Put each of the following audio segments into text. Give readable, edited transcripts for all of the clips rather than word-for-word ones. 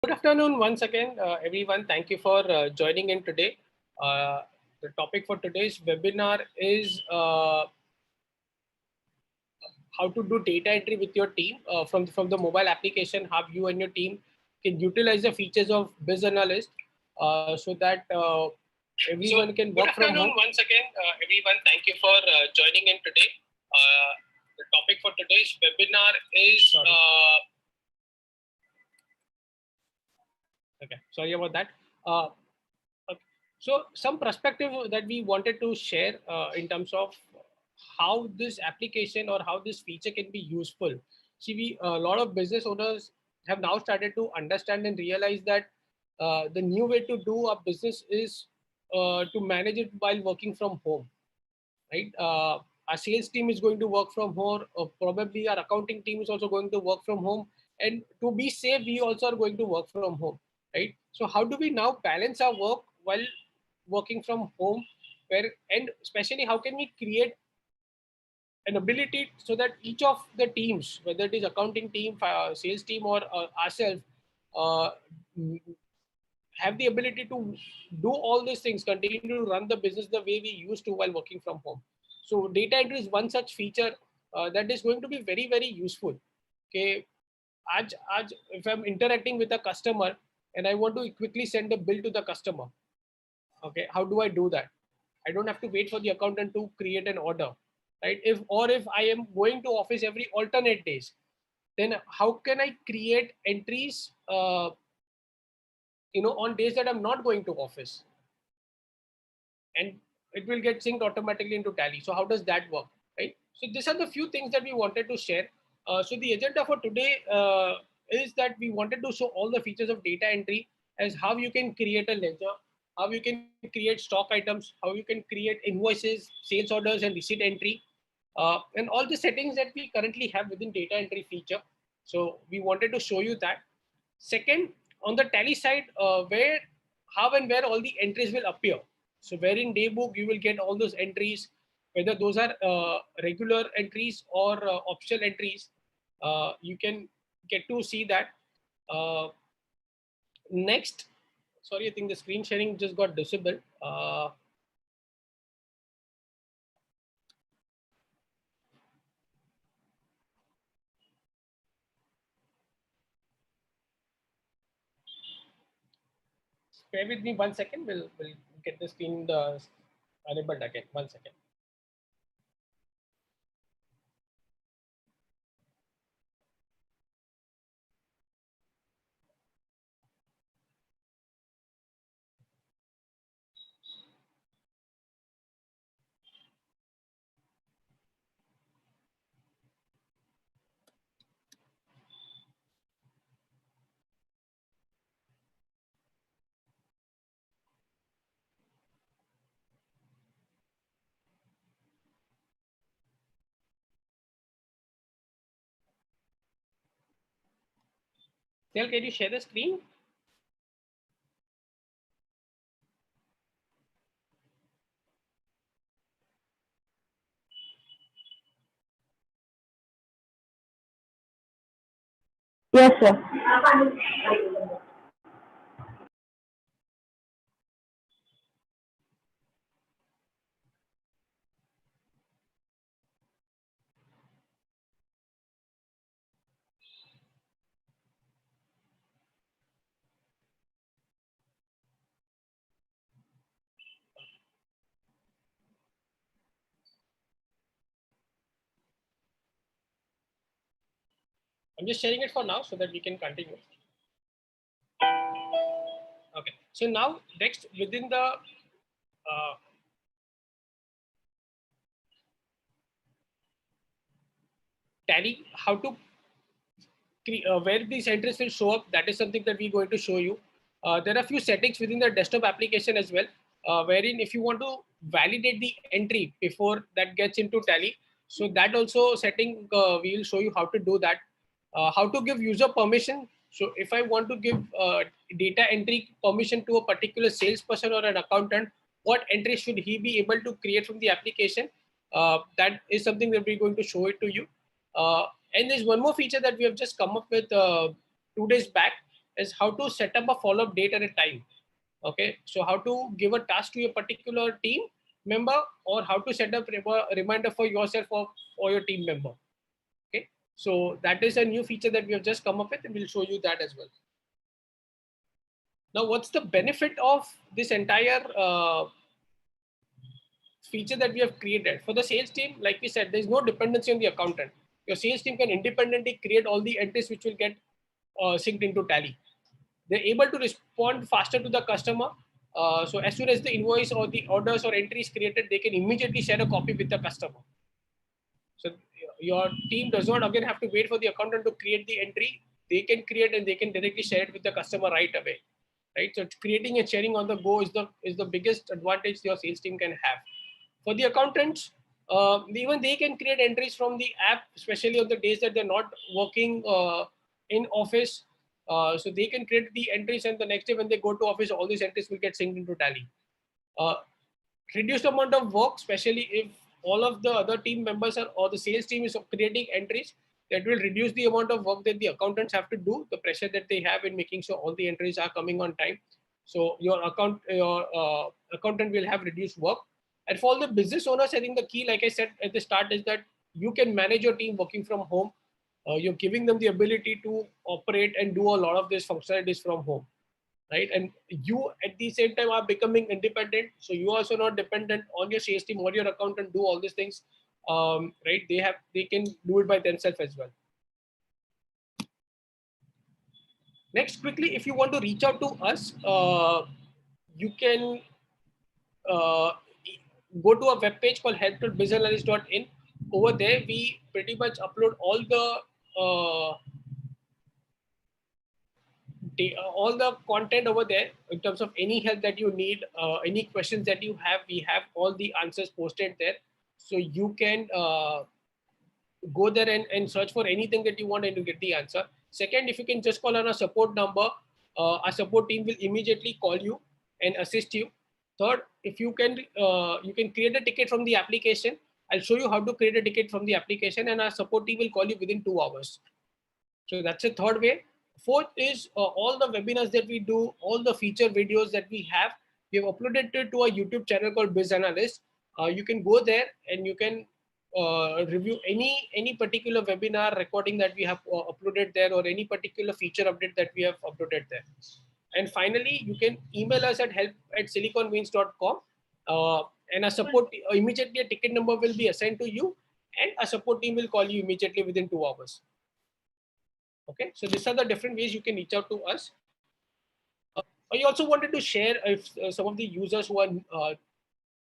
Good afternoon once again, everyone. Thank you for joining in today. The topic for today's webinar is how to do data entry with your team from the mobile application. How you and your team can utilize the features of Biz Analyst so that everyone can work from home. Once again, everyone. Thank you for joining in today. The topic for today's webinar is. Okay, sorry about that. Okay. So some perspective that we wanted to share in terms of how this application or how this feature can be useful. See, a lot of business owners have now started to understand and realize that the new way to do a business is to manage it while working from home, right? Our sales team is going to work from home. Probably our accounting team is also going to work from home. And to be safe, we also are going to work from home, right? So how do we now balance our work while working from home? And especially how can we create an ability so that each of the teams, whether it is accounting team, sales team, or ourselves, uh, have the ability to do all these things, continue to run the business the way we used to while working from home. So data entry is one such feature that is going to be very, very useful. Okay, if I'm interacting with a customer and I want to quickly send a bill to the customer, okay, how do I do that? I don't have to wait for the accountant to create an order, right? If I am going to office every alternate days, then how can I create entries on days that I'm not going to office, and it will get synced automatically into Tally. So how does that work, right? So these are the few things that we wanted to share. So the agenda for today is that we wanted to show all the features of data entry, as how you can create a ledger, how you can create stock items, how you can create invoices, sales orders, and receipt entry, and all the settings that we currently have within data entry feature. So we wanted to show you that. Second, on the Tally side, how and where all the entries will appear. So where in Daybook you will get all those entries, whether those are regular entries or optional entries, you can get to see that. Next, sorry, I think the screen sharing just got disabled. Bear with me 1 second. We'll get the screen enabled again. 1 second. Neil, can you share the screen? Yes, sir. I'm just sharing it for now so that we can continue. Okay, so now next within the Tally, how to where these entries will show up, that is something that we're going to show you. There are a few settings within the desktop application as well, wherein if you want to validate the entry before that gets into Tally, so that also setting we will show you how to do that. How to give user permission. So if I want to give data entry permission to a particular salesperson or an accountant, what entry should he be able to create from the application? That is something that we're going to show it to you. And there's one more feature that we have just come up with 2 days back, is how to set up a follow-up date at a time. Okay, so how to give a task to a particular team member, or how to set up a reminder for yourself or your team member. Okay, so that is a new feature that we have just come up with, and we'll show you that as well. Now, what's the benefit of this entire feature that we have created? For the sales team, like we said, there's no dependency on the accountant. Your sales team can independently create all the entries which will get synced into Tally. They're able to respond faster to the customer. So as soon as the invoice or the orders or entries created, they can immediately share a copy with the customer. So your team does not again have to wait for the accountant to create the entry. They can create and they can directly share it with the customer right away. Right. So creating and sharing on the go is the biggest advantage your sales team can have. For the accountants, even they can create entries from the app, especially on the days that they're not working in office. So they can create the entries, and the next day when they go to office, all these entries will get synced into Tally. Reduced amount of work, especially if all of the other team members are, or the sales team is creating entries, that will reduce the amount of work that the accountants have to do, the pressure that they have in making sure all the entries are coming on time. So your accountant will have reduced work. And for all the business owners, I think the key, like I said at the start, is that you can manage your team working from home. You're giving them the ability to operate and do a lot of these functionalities from home, right? And you at the same time are becoming independent. So you also not dependent on your sales team or your accountant do all these things, right? They can do it by themselves as well. Next, quickly, if you want to reach out to us, you can go to a web page called help.bizanalyst.in. Over there, we pretty much upload all the content over there in terms of any help that you need, any questions that you have. We have all the answers posted there, so you can go there and search for anything that you want and you get the answer. Second, if you can just call on a support number, our support team will immediately call you and assist you. Third, if you can create a ticket from the application. I'll show you how to create a ticket from the application, and our support team will call you within 2 hours. So that's a third way. Fourth is all the webinars that we do, all the feature videos that we have uploaded it to a YouTube channel called Biz Analyst. You can go there and you can review any particular webinar recording that we have uploaded there, or any particular feature update that we have uploaded there. And finally, you can email us at help@siliconwings.com, and a support immediately a ticket number will be assigned to you, and a support team will call you immediately within 2 hours. Okay, so these are the different ways you can reach out to us. I also wanted to share if some of the users who are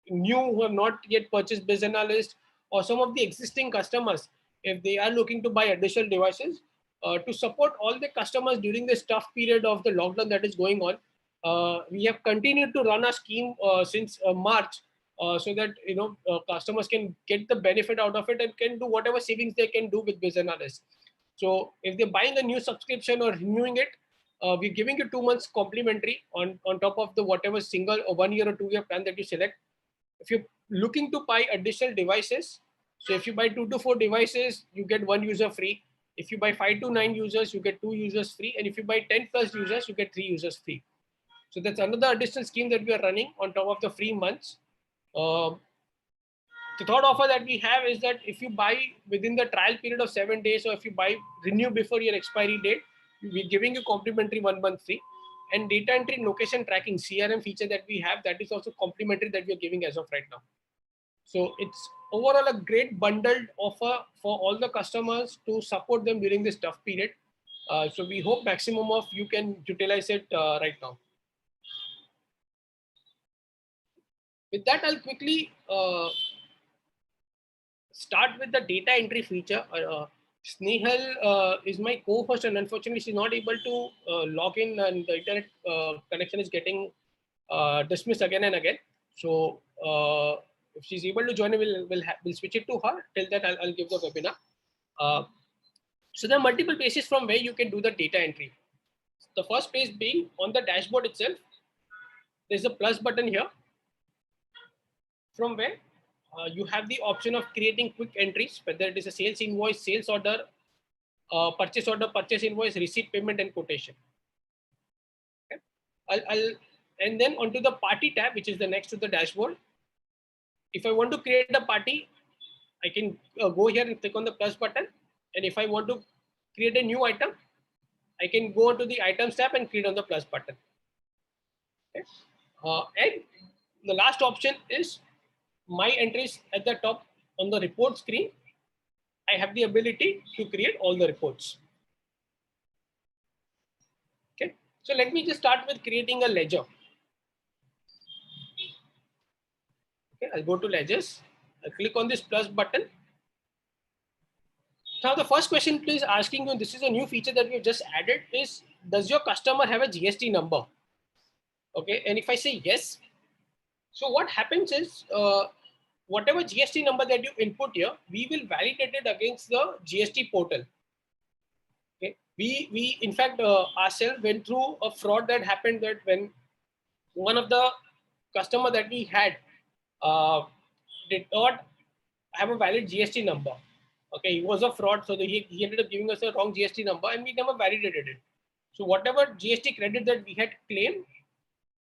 new, who have not yet purchased Biz Analyst, or some of the existing customers, if they are looking to buy additional devices, to support all the customers during this tough period of the lockdown that is going on. We have continued to run a scheme since March, so that customers can get the benefit out of it and can do whatever savings they can do with Biz Analyst. So if they're buying a new subscription or renewing it, we're giving you 2 months complimentary on top of the whatever single or 1 year or 2 year plan that you select. If you're looking to buy additional devices, so if you buy 2 to 4 devices, you get 1 user free. If you buy 5 to 9 users, you get 2 users free. And if you buy 10 plus users, you get 3 users free. So that's another additional scheme that we are running on top of the free months. The third offer that we have is that if you buy within the trial period of 7 days, or if you buy renew before your expiry date, we're giving you complimentary 1 month free. And data entry and location tracking CRM feature that we have, that is also complimentary that we are giving as of right now. So it's overall a great bundled offer for all the customers to support them during this tough period. So we hope maximum of you can utilize it right now. With that, I'll quickly start with the data entry feature. Snehal is my co-host, and unfortunately she's not able to log in, and the internet connection is getting dismissed again and again. So if she's able to join, we'll switch it to her. Till that, I'll give the webinar. So there are multiple places from where you can do the data entry. The first place being on the dashboard itself. There's a plus button here, from where you have the option of creating quick entries, whether it is a sales invoice, sales order, purchase invoice, receipt, payment, and quotation. And then onto the party tab, which is the next to the dashboard. If I want to create a party, I can go here and click on the plus button. And if I want to create a new item, I can go onto the items tab and click on the plus button. Okay. And the last option is my entries at the top on the report screen. I have the ability to create all the reports. Okay. So let me just start with creating a ledger. Okay. I'll go to ledgers. I'll click on this plus button. Now the first question please asking you, this is a new feature that we have just added, is does your customer have a GST number? Okay, and if I say yes, so what happens is whatever GST number that you input here, we will validate it against the GST portal. Okay, we in fact ourselves went through a fraud that happened, that when one of the customer that we had did not have a valid GST number. Okay, he was a fraud, so he ended up giving us a wrong GST number, and we never validated it. So whatever GST credit that we had claimed,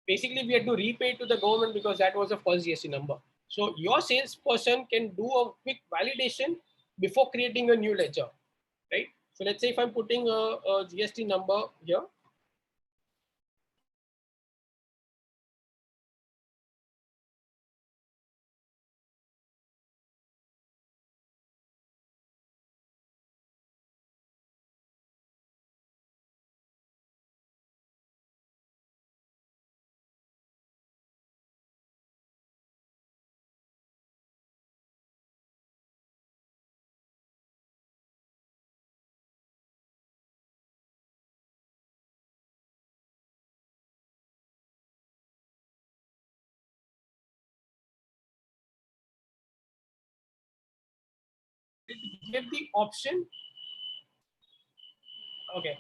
basically we had to repay to the government because that was a false GST number. So your salesperson can do a quick validation before creating a new ledger, right? So let's say if I'm putting a GST number here. Give the option. Okay.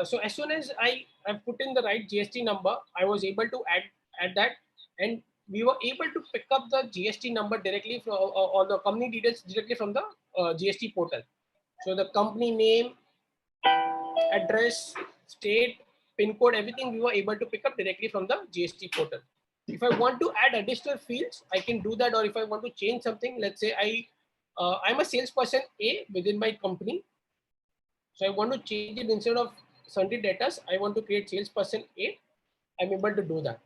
So as soon as I have put in the right GST number, I was able to add that, and we were able to pick up the GST number directly from or the company details directly from the GST portal. So the company name, address, state, pin code, everything we were able to pick up directly from the GST portal. If I want to add additional fields, I can do that. Or if I want to change something, let's say I'm a salesperson A within my company. So I want to change it, instead of sundry data, I want to create salesperson A. I'm able to do that.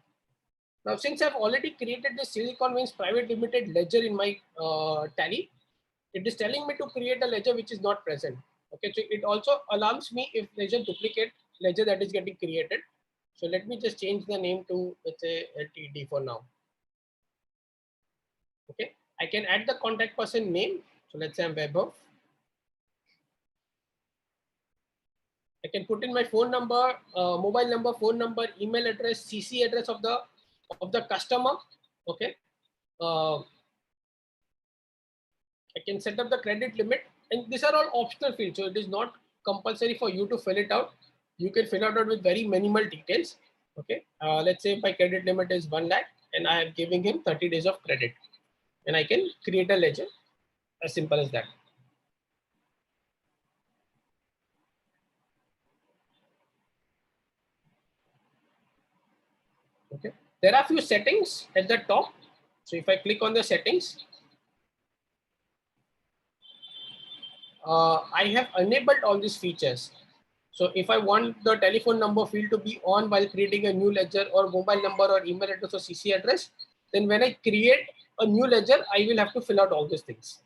Now, since I've already created the Silicon Wings Private Limited ledger in my Tally, it is telling me to create a ledger which is not present. Okay, so it also alarms me if there's a duplicate ledger that is getting created. So let me just change the name to, let's say, LTD for now. Okay, I can add the contact person name. So let's say I'm Vaibhav. I can put in my phone number, mobile number, phone number, email address, CC address of the customer. Okay. I can set up the credit limit, and these are all optional fields. So it is not compulsory for you to fill it out. You can fill it out with very minimal details. Okay. Let's say my credit limit is 1 lakh and I am giving him 30 days of credit, and I can create a ledger as simple as that. Okay. There are a few settings at the top. So if I click on the settings, I have enabled all these features. So if I want the telephone number field to be on while creating a new ledger, or mobile number or email address or CC address, then when I create a new ledger, I will have to fill out all these things.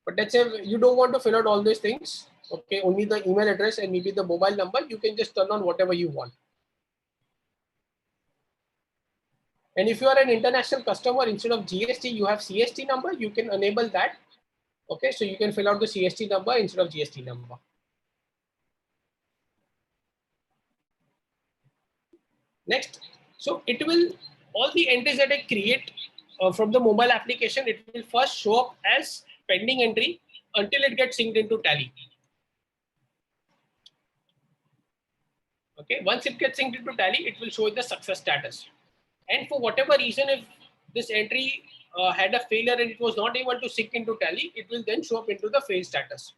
But let's say you don't want to fill out all these things. Okay, only the email address and maybe the mobile number, you can just turn on whatever you want. And if you are an international customer, instead of GST, you have CST number, you can enable that. Okay, so you can fill out the CST number instead of GST number. Next, so it will, all the entries that I create from the mobile application, it will first show up as pending entry until it gets synced into Tally. Okay, once it gets synced into Tally, it will show the success status. And for whatever reason, if this entry had a failure and it was not able to sync into Tally, it will then show up into the fail status.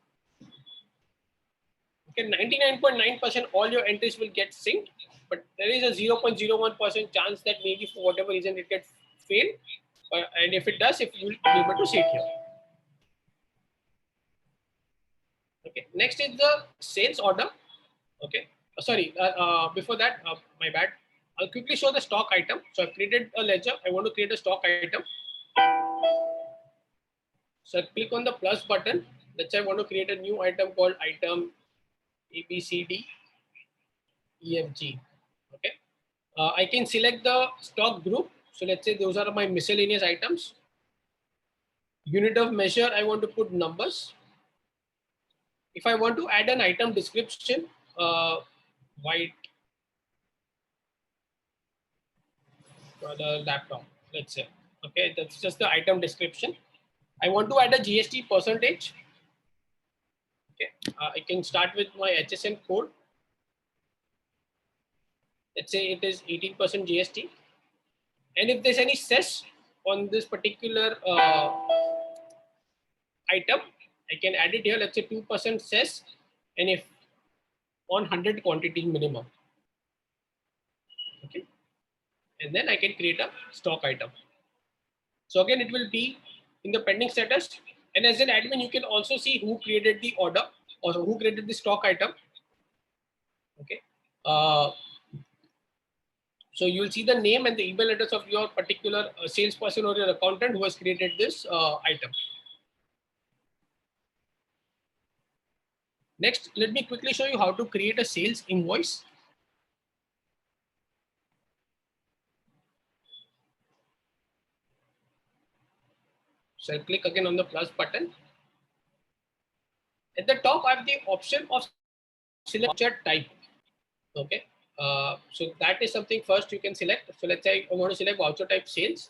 Okay, 99.9% all your entries will get synced. but there is a 0.01% chance that maybe for whatever reason it gets fail. And if it does, if you will be able to see it here. Okay. Next is the sales order. Okay. Sorry. Before that, my bad. I'll quickly show the stock item. So I've created a ledger. I want to create a stock item. So I click on the plus button. Let's say I want to create a new item called item ABCD EFG. Okay. I can select the stock group. So let's say those are my miscellaneous items. Unit of measure, I want to put numbers. If I want to add an item description, white for the laptop, let's say. Okay, that's just the item description. I want to add a GST percentage. Okay, I can start with my HSN code. Let's say it is 18% GST. And if there's any cess on this particular item, I can add it here. Let's say 2% cess, and if on 100 quantity minimum. Okay, and then I can create a stock item. So again, it will be in the pending status. And as an admin, you can also see who created the order or who created the stock item. Okay. So you'll see the name and the email address of your particular salesperson or your accountant who has created this item. Next, let me quickly show you how to create a sales invoice. So I'll click again on the plus button. At the top, I have the option of select voucher type. Okay. So that is something first you can select. So let's say I want to select voucher type sales.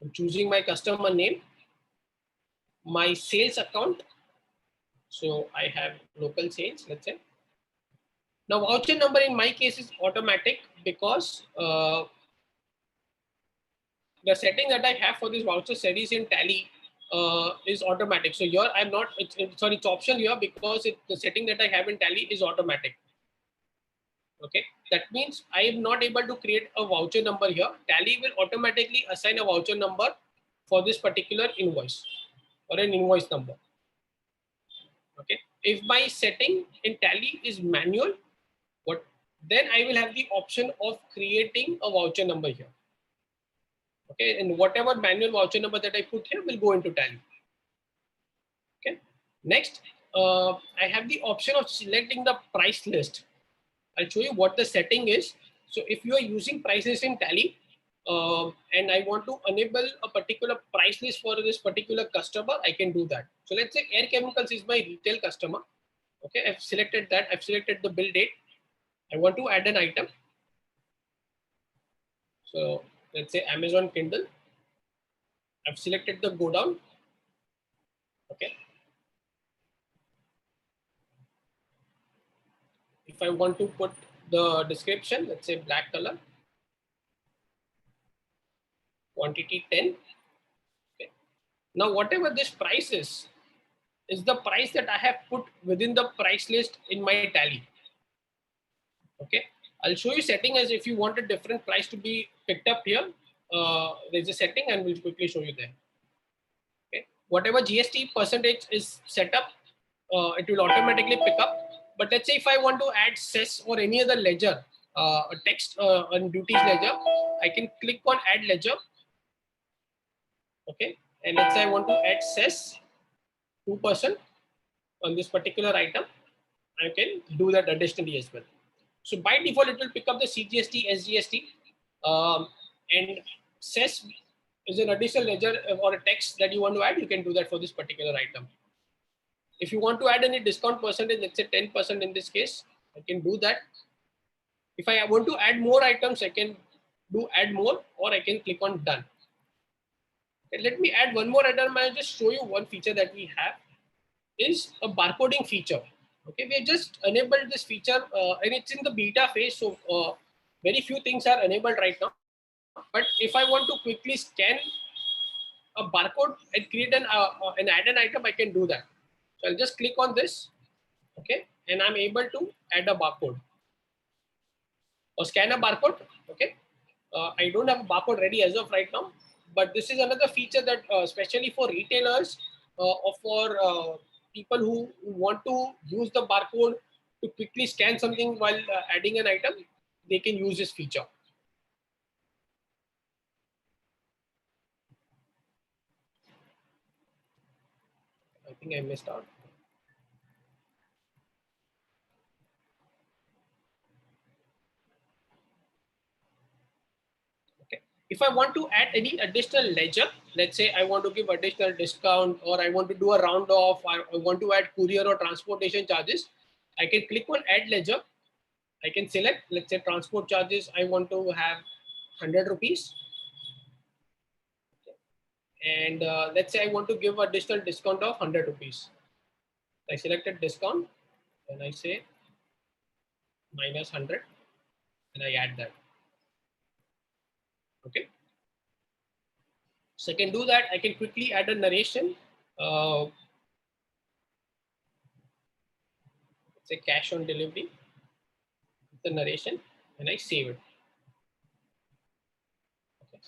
I'm choosing my customer name, my sales account. So I have local sales, let's say. Now voucher number in my case is automatic because the setting that I have for this voucher series in Tally is automatic. So here I'm not, it's optional here because the setting that I have in Tally is automatic. Okay, that means I am not able to create a voucher number here. Tally will automatically assign a voucher number for this particular invoice or an invoice number. Okay, if my setting in Tally is manual, then I will have the option of creating a voucher number here. Okay, and whatever manual voucher number that I put here will go into Tally. Okay, next, I have the option of selecting the price list. I'll show you what the setting is. So if you are using price list in Tally, and I want to enable a particular price list for this particular customer, I can do that. So let's say Air Chemicals is my retail customer. Okay, I've selected that. I've selected the bill date. I want to add an item. So let's say Amazon Kindle. I've selected the go down. Okay. If I want to put the description, let's say black color, quantity 10. Okay. Now, whatever this price is the price that I have put within the price list in my Tally. Okay. I'll show you setting as if you want a different price to be picked up here. There's a setting and we'll quickly show you there. Okay. Whatever GST percentage is set up, it will automatically pick up. But let's say if I want to add cess or any other ledger, a text on duties ledger, I can click on add ledger. Okay. And let's say I want to add cess 2% on this particular item. I can do that additionally as well. So by default, it will pick up the CGST, SGST, and cess is an additional ledger or a text that you want to add. You can do that for this particular item. If you want to add any discount percentage, let's say 10% in this case, I can do that. If I want to add more items, I can do add more, or I can click on done. Okay, let me add one more item. I'll just show you one feature that we have is a barcoding feature. Okay, we just enabled this feature and it's in the beta phase. So very few things are enabled right now. But if I want to quickly scan a barcode and create an add an item, I can do that. So I'll just click on this. Okay, and I'm able to add a barcode. or scan a barcode. Okay, I don't have a barcode ready as of right now, but this is another feature that especially for retailers or for people who want to use the barcode to quickly scan something while adding an item, they can use this feature. I think I missed out. Okay. If I want to add any additional ledger, let's say I want to give additional discount, or I want to do a round off, I want to add courier or transportation charges, I can click on add ledger. I can select, let's say transport charges, I want to have 100 rupees. And let's say I want to give additional discount of 100 rupees. I selected discount and I say minus 100 and I add that. Okay. So I can do that. I can quickly add a narration. Let's say cash on delivery, the narration, and I save it. Okay.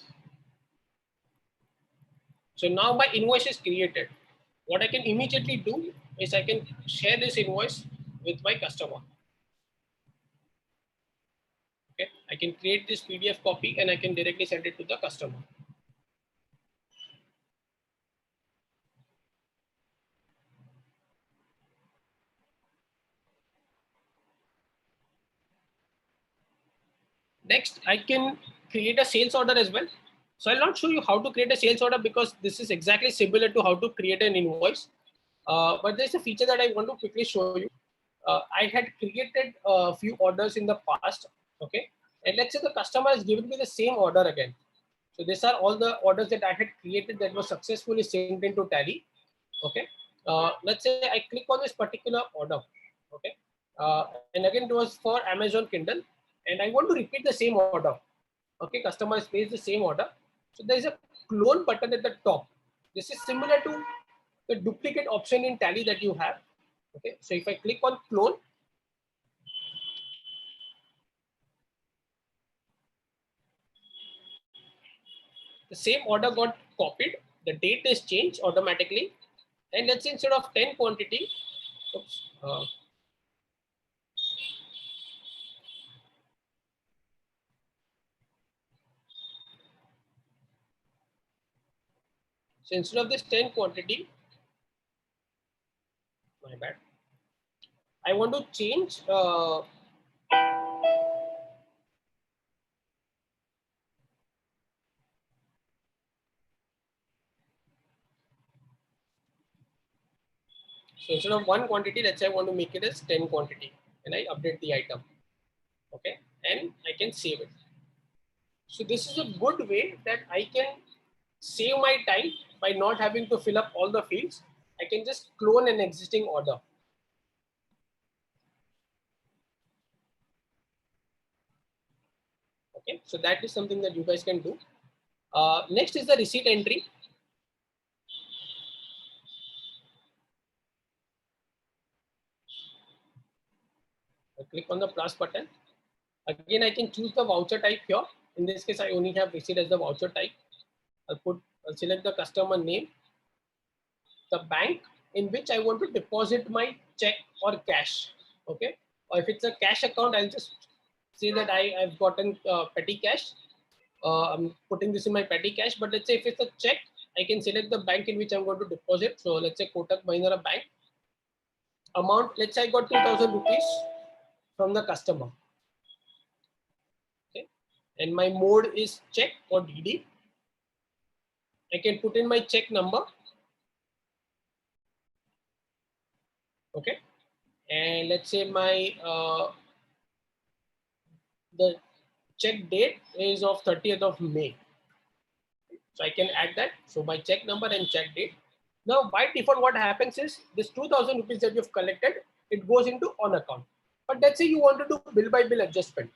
So now my invoice is created. What I can immediately do is I can share this invoice with my customer. Okay, I can create this PDF copy and I can directly send it to the customer. Next, I can create a sales order as well. So I'll not show you how to create a sales order because this is exactly similar to how to create an invoice. But there's a feature that I want to quickly show you. I had created a few orders in the past. Okay, and let's say the customer has given me the same order again. So these are all the orders that I had created that were successfully synced into Tally. Okay, let's say I click on this particular order. Okay, and again it was for Amazon Kindle, and I want to repeat the same order. Okay, customer has placed the same order. So there is a clone button at the top. This is similar to the duplicate option in Tally that you have. Okay, so if I click on clone, the same order got copied, the date is changed automatically, and let's say instead of 10 quantity, oops, so instead of this 10 quantity, my bad, I want to change so instead of one quantity, let's say I want to make it as 10 quantity, and I update the item. Okay, and I can save it. So this is a good way that I can save my time by not having to fill up all the fields. I can just clone an existing order. Okay, so that is something that you guys can do. Next is the receipt entry. I click on the plus button. Again, I can choose the voucher type here. In this case, I only have receipt as the voucher type. I'll select the customer name, the bank in which I want to deposit my check or cash. Okay, or if it's a cash account, I'll just say that I've gotten petty cash. I'm putting this in my petty cash. But let's say if it's a check, I can select the bank in which I'm going to deposit. So let's say Kotak Mahindra Bank. Amount, let's say I got 2,000 rupees from the customer. Okay, and my mode is check or DD. I can put in my check number. Okay, and let's say my the check date is of 30th of May. So I can add that. So my check number and check date. Now by default, what happens is this 2,000 rupees that you've collected, it goes into on account. But let's say you want to do bill by bill adjustment.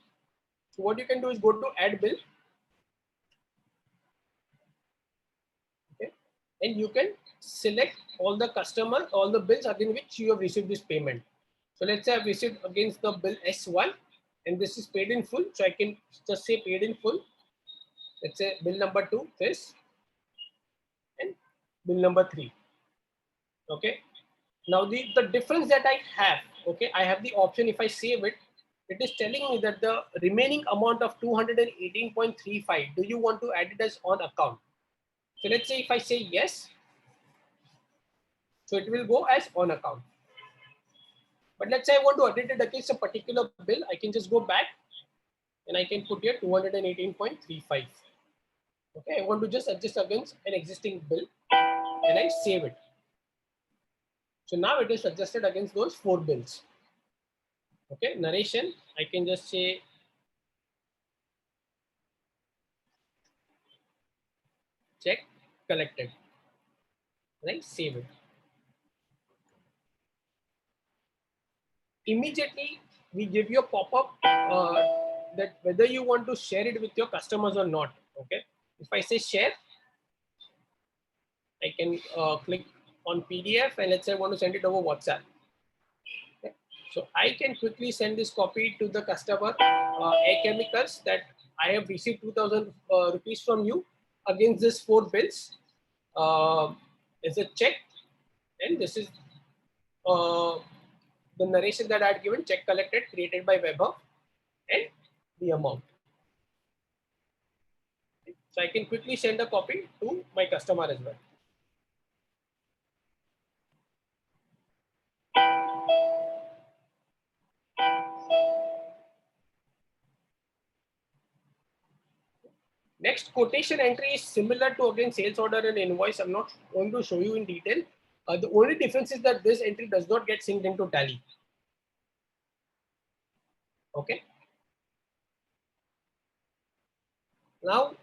So what you can do is go to add bill. Okay, and you can select all the customer, all the bills against which you have received this payment. So let's say I've received against the bill S1, and this is paid in full. So I can just say paid in full. Let's say bill number 2, this, and bill number 3. Okay. Now the difference that I have, okay, I have the option. If I save it, it is telling me that the remaining amount of 218.35, do you want to add it as on account? So let's say if I say yes, so it will go as on account. But let's say I want to edit it against a particular bill, I can just go back and I can put here 218.35. Okay, I want to just adjust against an existing bill and I save it. So now it is adjusted against those 4 bills. Okay, narration, I can just say check collected, right? Save it. Immediately we give you a pop-up that whether you want to share it with your customers or not. Okay, if I say share, I can click on PDF and let's say I want to send it over WhatsApp. Okay. So I can quickly send this copy to the customer, Air Chemicals, that I have received 2000 rupees from you against this 4 bills. It's a check, and this is the narration that I had given, check collected, created by Webber, and the amount. So I can quickly send a copy to my customer as well. Next, quotation entry is similar to again sales order and invoice. I'm not going to show you in detail. The only difference is that this entry does not get synced into Tally. Okay. Now,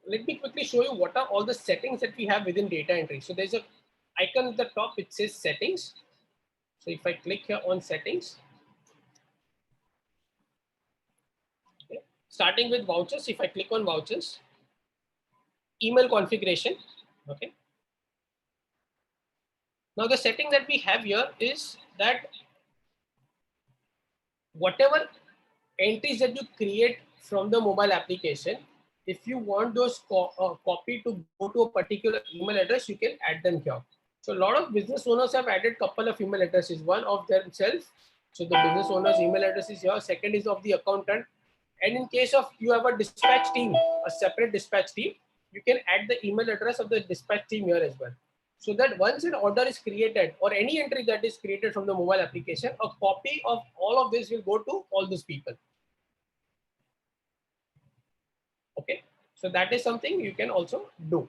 let me quickly show you what are all the settings that we have within data entry. So there's a icon at the top which says settings. So if I click here on settings, okay, starting with vouchers, if I click on vouchers, email configuration. Okay. Now the setting that we have here is that whatever entries that you create from the mobile application, if you want those copy to go to a particular email address, you can add them here. So a lot of business owners have added couple of email addresses, one of themselves. So the business owner's email address is here. Second is of the accountant. And in case of you have a dispatch team, a separate dispatch team, you can add the email address of the dispatch team here as well. So that once an order is created or any entry that is created from the mobile application, a copy of all of this will go to all these people. Okay, so that is something you can also do.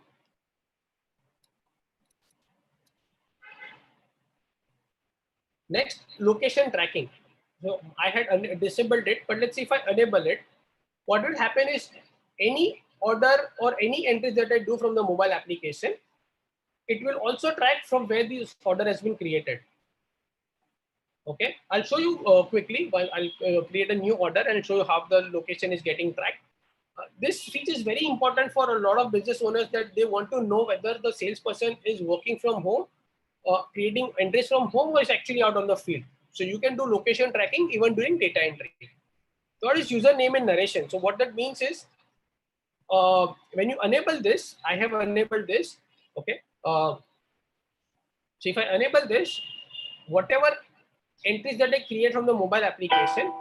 Next, location tracking. So I had disabled it, but let's see if I enable it. What will happen is any order or any entries that I do from the mobile application, it will also track from where this order has been created. Okay, I'll show you quickly while I'll create a new order and show you how the location is getting tracked. This feature is very important for a lot of business owners that they want to know whether the salesperson is working from home, creating entries from home, or is actually out on the field. So you can do location tracking even during data entry. Third is username and narration. So what that means is when you enable this, I have enabled this. Okay. So if I enable this, whatever entries that I create from the mobile application,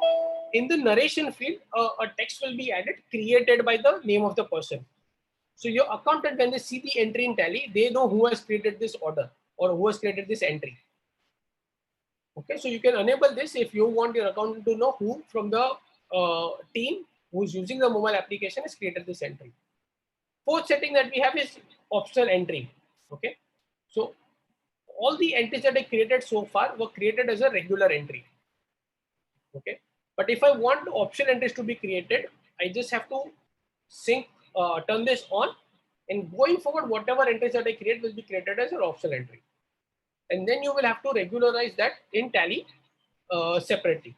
in the narration field, a text will be added created by the name of the person. So your accountant, when they see the entry in Tally, they know who has created this order or who has created this entry. Okay, so you can enable this if you want your accountant to know who from the team who's using the mobile application has created this entry. Fourth setting that we have is optional entry. Okay, so all the entries that I created so far were created as a regular entry. Okay, but if I want optional entries to be created, I just have to turn this on, and going forward, whatever entries that I create will be created as an optional entry. And then you will have to regularize that in Tally separately.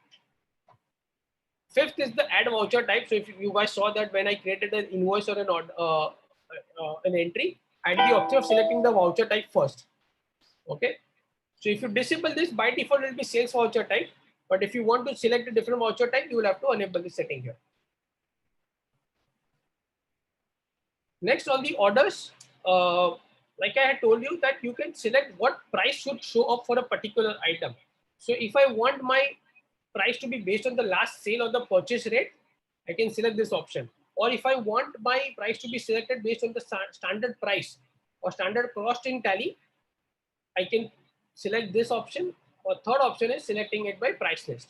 Fifth is the add voucher type. So if you guys saw that when I created an invoice or an entry, I had the option of selecting the voucher type first. Okay. So if you disable this, by default it will be sales voucher type. But if you want to select a different voucher type, you will have to enable this setting here. Next on the orders, like I had told you that you can select what price should show up for a particular item. So if I want my price to be based on the last sale or the purchase rate, I can select this option. Or if I want my price to be selected based on the standard price or standard costing tally, I can select this option. Or third option is selecting it by price list.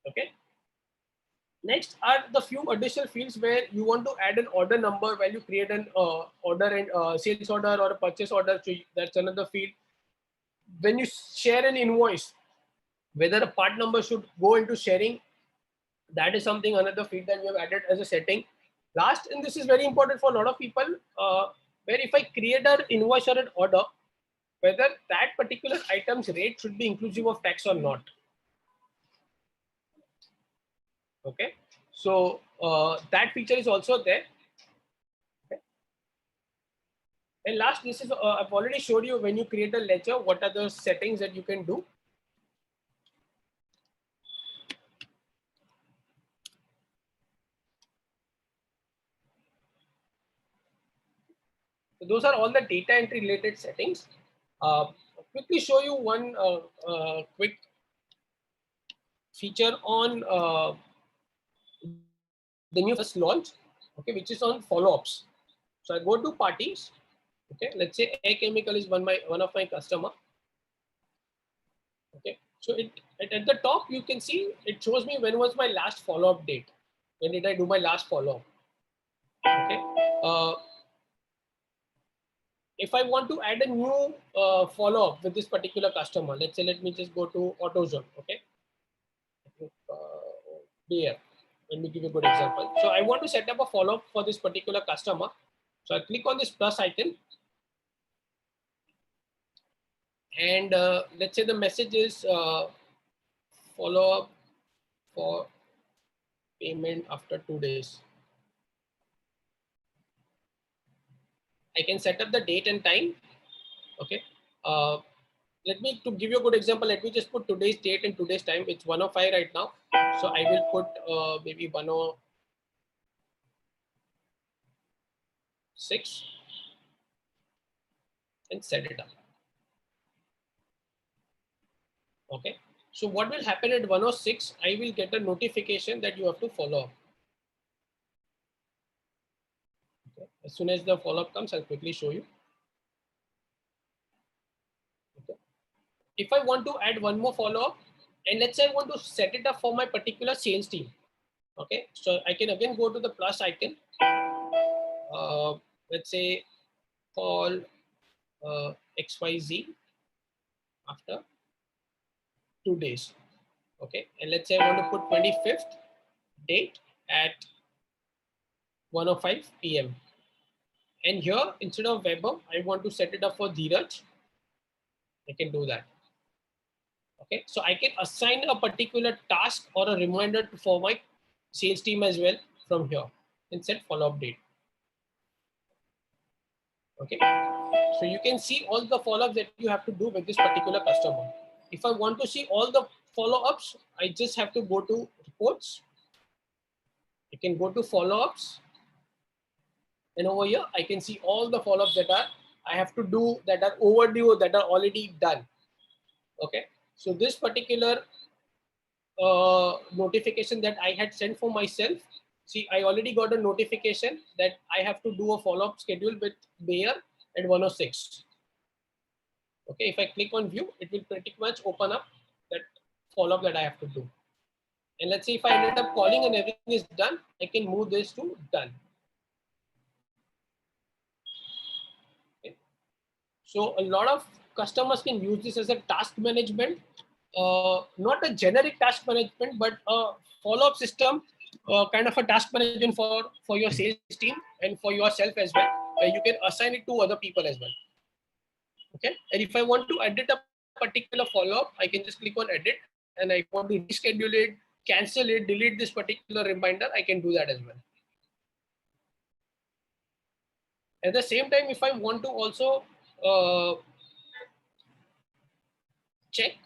Okay. Next are the few additional fields where you want to add an order number while you create an order and sales order or a purchase order. So that's another field. When you share an invoice, whether a part number should go into sharing, that is something another field that we have added as a setting. Last, and this is very important for a lot of people, where if I create an invoice or an order, whether that particular item's rate should be inclusive of tax or not. Okay, so that feature is also there. Okay. And last, this is I've already showed you when you create a ledger, what are the settings that you can do. So those are all the data entry related settings. I'll quickly show you one quick feature on the new first launch, okay, which is on follow-ups. So I go to parties. Okay, let's say A Chemical is one of my customer. Okay, so at the top you can see it shows me when was my last follow-up date. When did I do my last follow-up? Okay. If I want to add a new follow-up with this particular customer, let's say, let me just go to AutoZone. Okay. Here, let me give you a good example. So I want to set up a follow-up for this particular customer. So I click on this plus icon. And let's say the message is follow-up for payment after 2 days. I can set up the date and time. Okay. Let me, to give you a good example, let me just put today's date and today's time. It's 1:05 right now. So I will put maybe 1:06 and set it up. Okay. So what will happen at 1:06? I will get a notification that you have to follow up. Okay. As soon as the follow-up comes, I'll quickly show you. Okay. If I want to add one more follow-up, and let's say I want to set it up for my particular sales team. Okay, so I can again go to the plus icon. Let's say call XYZ after 2 days. Okay, and let's say I want to put 25th date at 1:05 p.m. And here, instead of Weber, I want to set it up for Dheeraj. I can do that. Okay, so I can assign a particular task or a reminder for my sales team as well from here and set follow-up date. Okay, so you can see all the follow-ups that you have to do with this particular customer. If I want to see all the follow-ups, I just have to go to reports. I can go to follow-ups, and over here I can see all the follow-ups that I have to do, that are overdue, that are already done. Okay, so this particular notification that I had sent for myself, see, I already got a notification that I have to do a follow-up schedule with Bayer at 1:06. Okay, if I click on view, it will pretty much open up that follow-up that I have to do. And let's say if I ended up calling and everything is done, I can move this to done. Okay. So a lot of customers can use this as a task management, not a generic task management, but a follow-up system, kind of a task management for your sales team and for yourself as well, where you can assign it to other people as well. Okay, and if I want to edit a particular follow-up, I can just click on edit, and I want to reschedule it, cancel it, delete this particular reminder, I can do that as well. At the same time, if I want to also check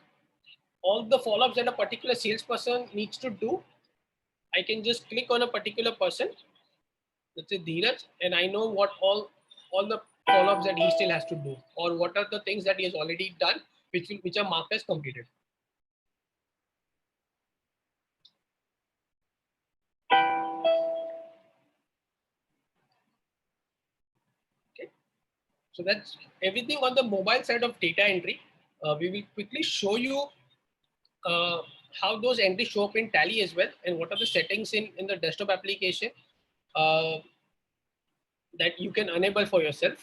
all the follow-ups that a particular salesperson needs to do, I can just click on a particular person, let's say Dheeraj, and I know what all the follow-ups that he still has to do, or what are the things that he has already done, which are marked as completed. Okay, so that's everything on the mobile side of data entry. We will quickly show you uh, how those entries show up in Tally as well, and what are the settings in the desktop application uh, that you can enable for yourself.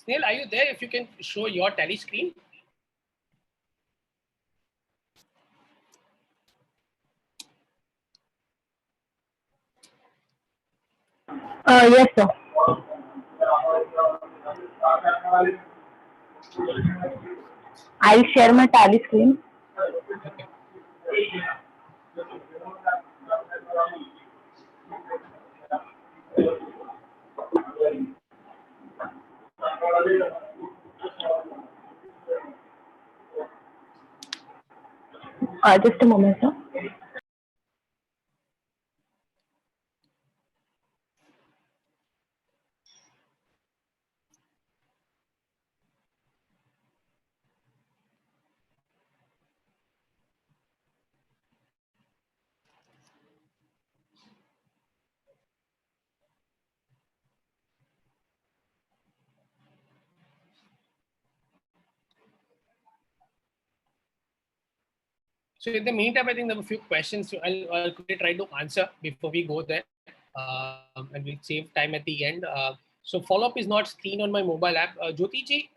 Snail, are you there? If you can show your Tally screen. Yes, sir. I'll share my Tally screen. Okay. Just a moment, sir. So in the meantime, I think there are a few questions. So I'll quickly try to answer before we go there, and we'll save time at the end. So follow-up is not seen on my mobile app. Jyoti ji,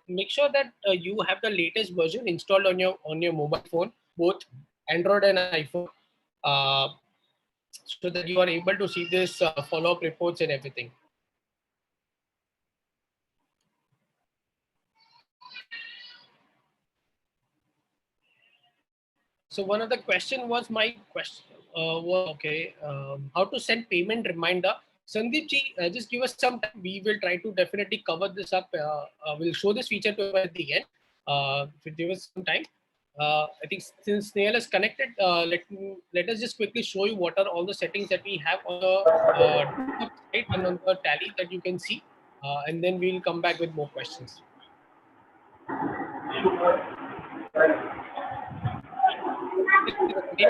make sure that you have the latest version installed on your mobile phone, both Android and iPhone, uh, so that you are able to see this follow-up reports and everything. So one of the question was my question was okay, how to send payment reminder. Sandeep ji, just give us some time. We will try to definitely cover this up. We'll show this feature to you at the end. If you give us some time. I think since Snail is connected, let us just quickly show you what are all the settings that we have on the site and on the Tally that you can see, and then we'll come back with more questions. Okay.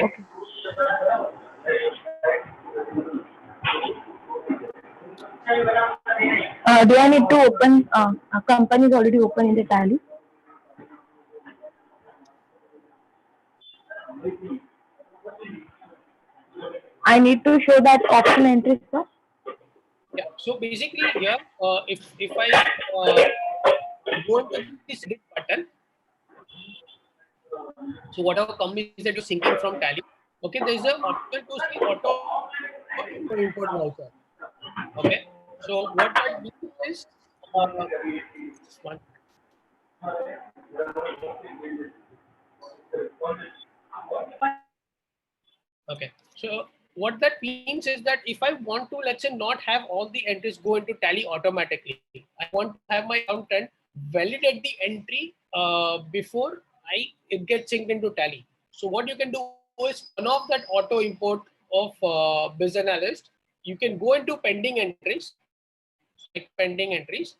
Do I need to open? A company is already open in the Tally. I need to show that option entry, sir. Yeah. So basically here, if I go into this edit button, so whatever companies that you're syncing from Tally, okay, there's an option to see auto import voucher. Okay. So what that means is, just one. Okay. So what that means is that if I want to, let's say, not have all the entries go into Tally automatically, I want to have my accountant validate the entry before it gets synced into Tally. So what you can do is turn off that auto import of Business Analyst. You can go into pending entries, like pending entries.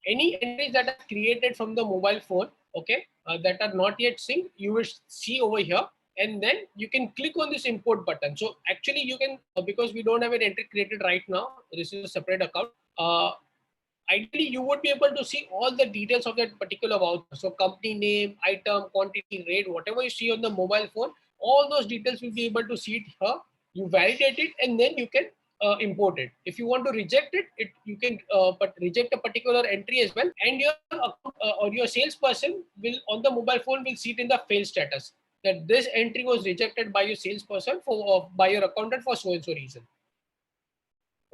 Any entries that are created from the mobile phone, okay, that are not yet synced, you will see over here, and then you can click on this import button. So actually you can, because we don't have an entry created right now, this is a separate account. Ideally you would be able to see all the details of that particular voucher. So company name, item, quantity, rate, whatever you see on the mobile phone, all those details will be able to see it here. You validate it, and then you can import it. If you want to reject it, you can but reject a particular entry as well, and your account, or your salesperson will on the mobile phone will see it in the fail status, that this entry was rejected by your salesperson for by your accountant for so and so reason.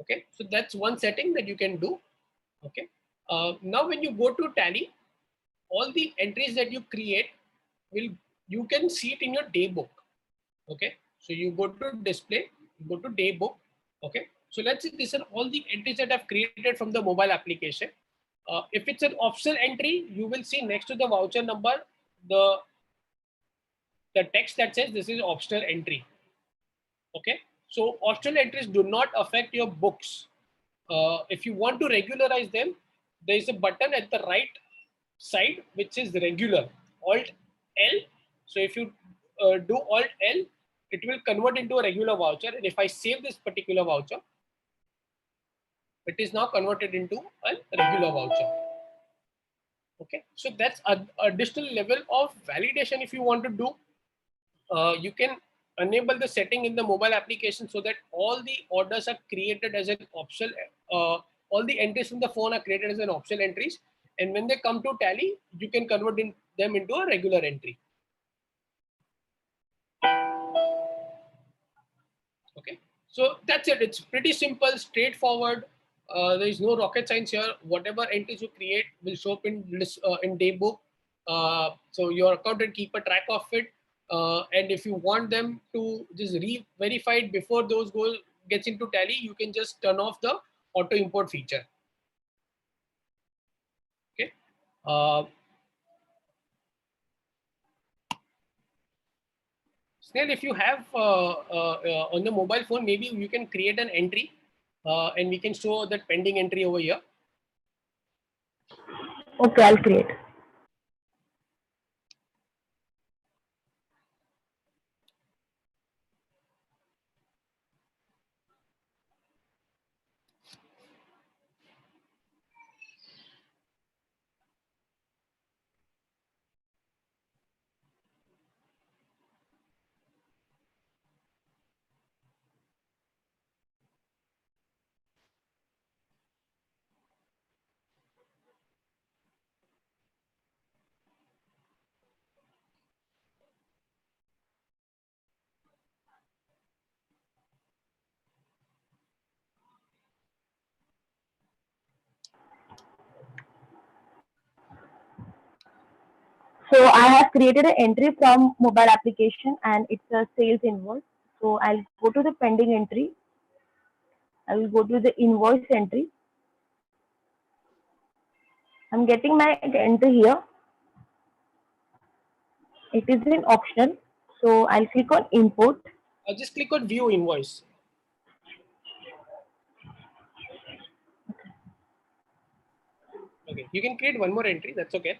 Okay, so that's one setting that you can do. Okay, now when you go to Tally, all the entries that you create will, you can see it in your day book. Okay, so you go to display, go to day book. Okay, so let's say these are all the entries that I've created from the mobile application. If it's an optional entry, you will see next to the voucher number the text that says this is optional entry. Okay, so optional entries do not affect your books. If you want to regularize them, there is a button at the right side which is regular, Alt L. So if you do Alt L, it will convert into a regular voucher. And if I save this particular voucher, it is now converted into a regular voucher. Okay, so that's an additional level of validation. If you want to do, you can enable the setting in the mobile application so that all the orders are created as an optional, all the entries from the phone are created as an optional entries, and when they come to Tally, you can convert them into a regular entry. Okay, so that's it. It's pretty simple, straightforward. There is no rocket science here. Whatever entries you create will show up in Daybook. So your accountant keep a track of it. And if you want them to just re-verify it before those goals gets into Tally, you can just turn off the auto import feature. Okay. Snail, if you have on the mobile phone, maybe you can create an entry and we can show that pending entry over here. Okay, I'll create. So I have created an entry from mobile application and it's a sales invoice. So I'll go to the pending entry. I will go to the invoice entry. I'm getting my entry here. It is an option. So I'll click on import. Just click on view invoice. Okay, you can create one more entry. That's okay.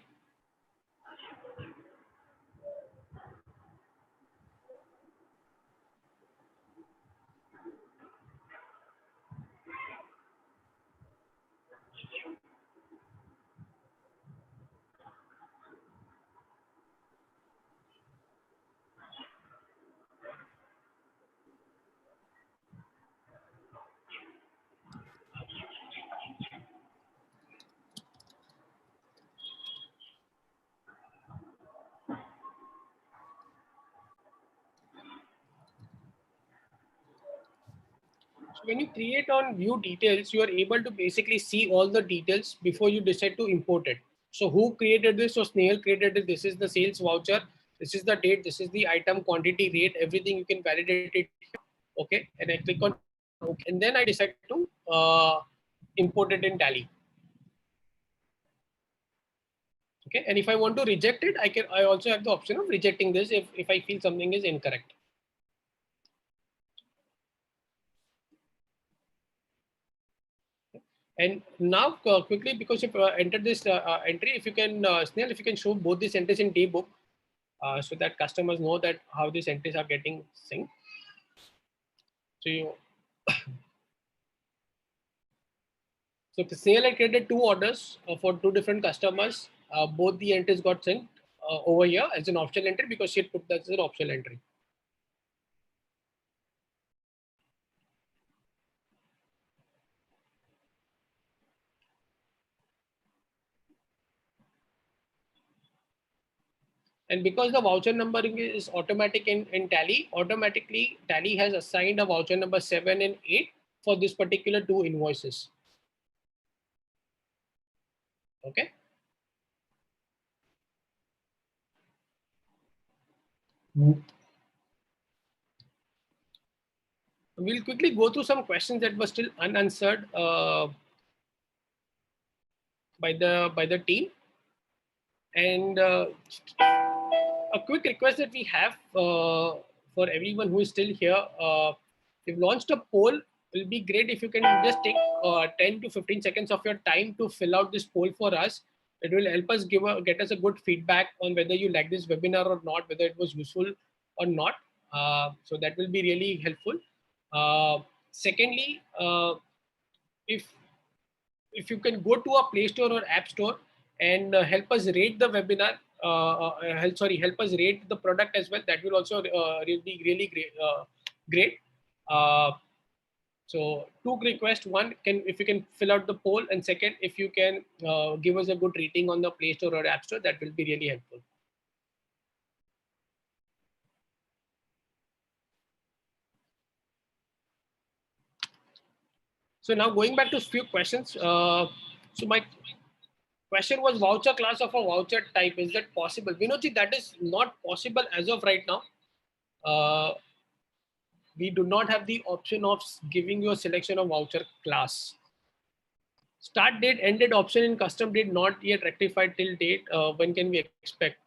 So when you create on view details, you are able to basically see all the details before you decide to import it. So who created this? So Snail created it. This is the sales voucher. This is the date. This is the item quantity rate. Everything you can validate it. Okay, and I click on okay, and then I decide to import it in Tally. Okay, and if I want to reject it, I also have the option of rejecting this if I feel something is incorrect. And now quickly, because you've entered this entry, if you can, Snail, if you can show both these entries in Daybook so that customers know that how these entries are getting synced. So you, so Snail had created two orders for two different customers. Both the entries got synced over here as an optional entry because she had put that as an optional entry. And because the voucher numbering is automatic in Tally, automatically Tally has assigned a voucher number 7 and 8 for this particular two invoices. Okay. We'll quickly go through some questions that were still unanswered. by the team. And a quick request that we have for everyone who is still here, we've launched a poll. It'll be great if you can just take 10 to 15 seconds of your time to fill out this poll for us. It will help us get us a good feedback on whether you like this webinar or not, whether it was useful or not. So that will be really helpful. Secondly, if you can go to a Play Store or App Store and help us rate the webinar, help us rate the product as well. That will also be really great. Great. So two requests: one, if you can fill out the poll, and second, if you can give us a good rating on the Play Store or App Store, that will be really helpful. So now going back to a few questions. So my question was voucher class of a voucher type. Is that possible? Vinodji, that is not possible as of right now. We do not have the option of giving you a selection of voucher class. Start date, ended option in custom date not yet rectified till date. When can we expect?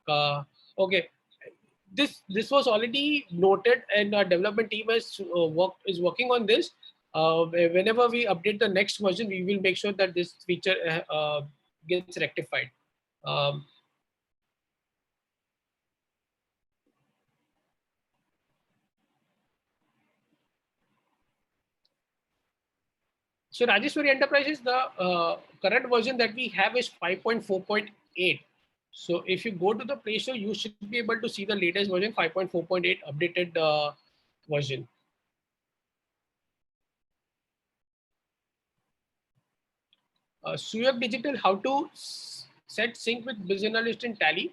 Okay, this was already noted, and our development team is working on this. Whenever we update the next version, we will make sure that this feature gets rectified. So Rajeshwari Enterprises, the current version that we have is 5.4.8. So if you go to the Play Store, you should be able to see the latest version, 5.4.8 updated version. Suyog Digital, how to set sync with BizAnalyst in Tally.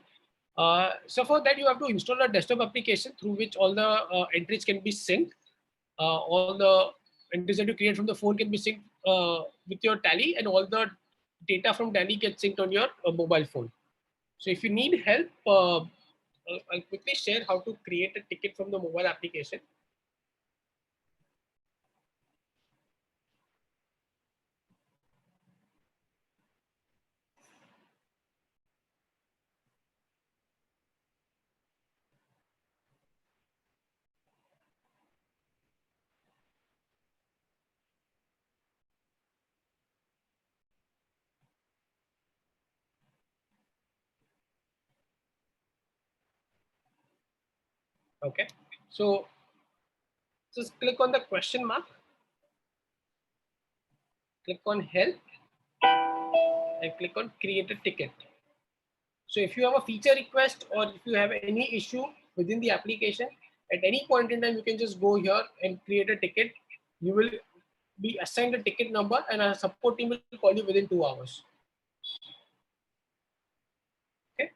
So for that, you have to install a desktop application through which all the entries can be synced. All the entries that you create from the phone can be synced with your Tally, and all the data from Tally gets synced on your mobile phone. So if you need help, I'll quickly share how to create a ticket from the mobile application. Okay, so just click on the question mark, click on help, and click on create a ticket. So if you have a feature request or if you have any issue within the application, at any point in time, you can just go here and create a ticket. You will be assigned a ticket number, and our support team will call you within 2 hours. Okay.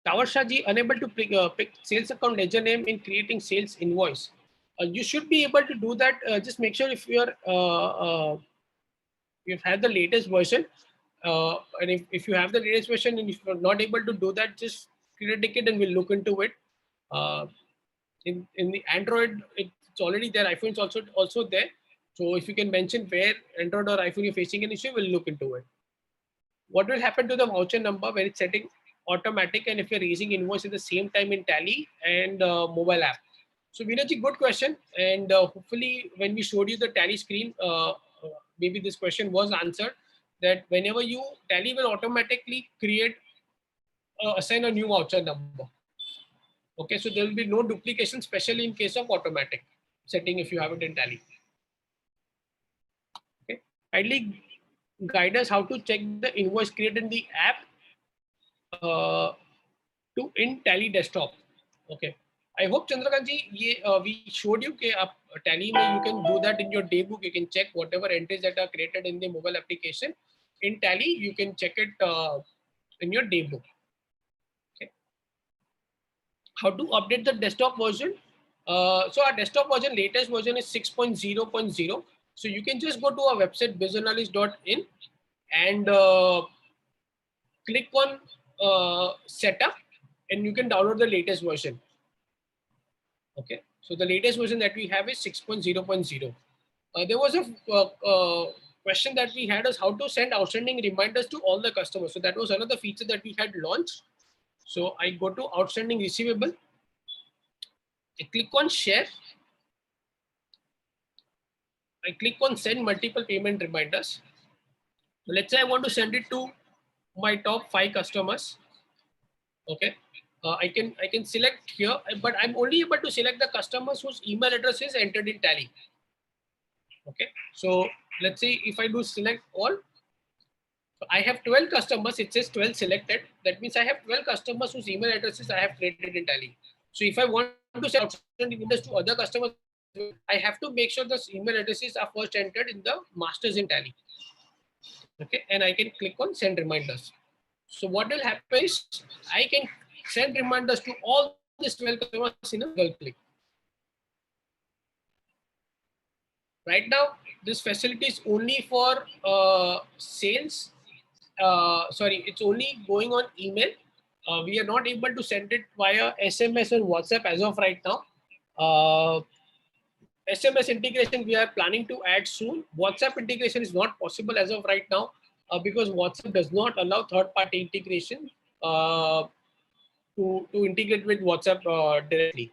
Tower Shahji, unable to pick sales account ledger name in creating sales invoice. You should be able to do that. Just make sure if you've had the latest version, and if you have the latest version and if you're not able to do that, just create a ticket and we'll look into it. In the Android, it's already there. iPhone is also there. So if you can mention where Android or iPhone you're facing an issue, we'll look into it. What will happen to the voucher number when it's setting automatic, and if you're raising invoice at the same time in Tally and mobile app? So Vinodji, good question. And hopefully when we showed you the Tally screen, maybe this question was answered, that whenever you Tally will automatically create, assign a new voucher number. Okay, so there will be no duplication, especially in case of automatic setting if you have it in Tally. Okay, kindly guide us how to check the invoice created in the app to in Tally desktop. Okay, I hope Chandrakantji, we showed you that Tally mein you can do that in your daybook. You can check whatever entries that are created in the mobile application. In Tally, you can check it in your daybook. Okay. How to update the desktop version? So our desktop version, latest version is 6.0.0. So you can just go to our website bizanalyst.in and click on setup, and you can download the latest version. Okay, so the latest version that we have is 6.0.0. There was a question that we had is how to send outstanding reminders to all the customers. So that was another feature that we had launched. So I go to outstanding receivable. I click on share. I click on send multiple payment reminders. So let's say I want to send it to my top 5 customers. Okay. I can select here, but I'm only able to select the customers whose email address is entered in Tally. Okay. So let's say if I do select all, so I have 12 customers. It says 12 selected. That means I have 12 customers whose email addresses I have created in Tally. So if I want to send outstanding reminders to other customers, I have to make sure those email addresses are first entered in the masters in Tally. Okay, and I can click on send reminders. So what will happen is I can send reminders to all these 12 customers in a single click. Right now, this facility is only for sales. Sorry, it's only going on email. We are not able to send it via SMS and WhatsApp as of right now. SMS integration we are planning to add soon. WhatsApp integration is not possible as of right now because WhatsApp does not allow third-party integration to integrate with WhatsApp directly.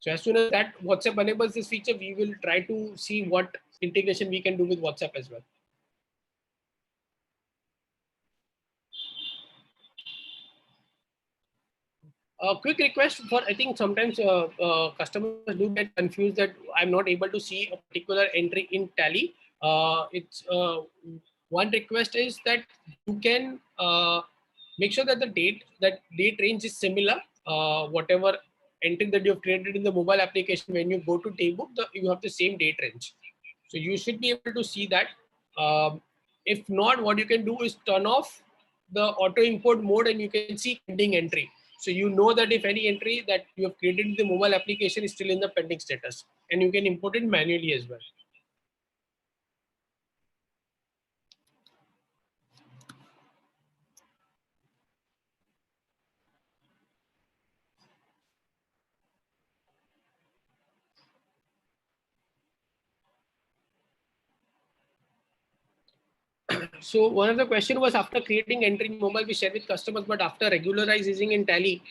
So as soon as that WhatsApp enables this feature, we will try to see what integration we can do with WhatsApp as well. A quick request for, I think sometimes customers do get confused that I'm not able to see a particular entry in Tally. It's one request is that you can make sure that the date range is similar. Whatever entry that you have created in the mobile application, when you go to Daybook, you have the same date range. So you should be able to see that. If not, what you can do is turn off the auto import mode and you can see pending entry. So you know that if any entry that you have created in the mobile application is still in the pending status, and you can import it manually as well. So one of the question was after creating entry in mobile, we share with customers, but after regularizing in Tally,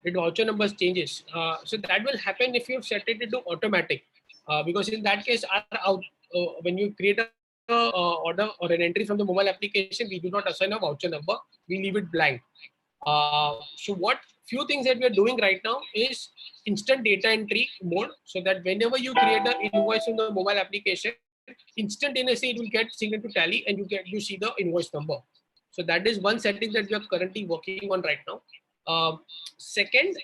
the voucher numbers changes. So that will happen if you have set it into automatic, because in that case, when you create a order or an entry from the mobile application, we do not assign a voucher number. We leave it blank. So what few things that we are doing right now is instant data entry mode, so that whenever you create an invoice in the mobile application, instantaneously it will get synced into Tally and you see the invoice number. So that is one setting that we are currently working on right now. Second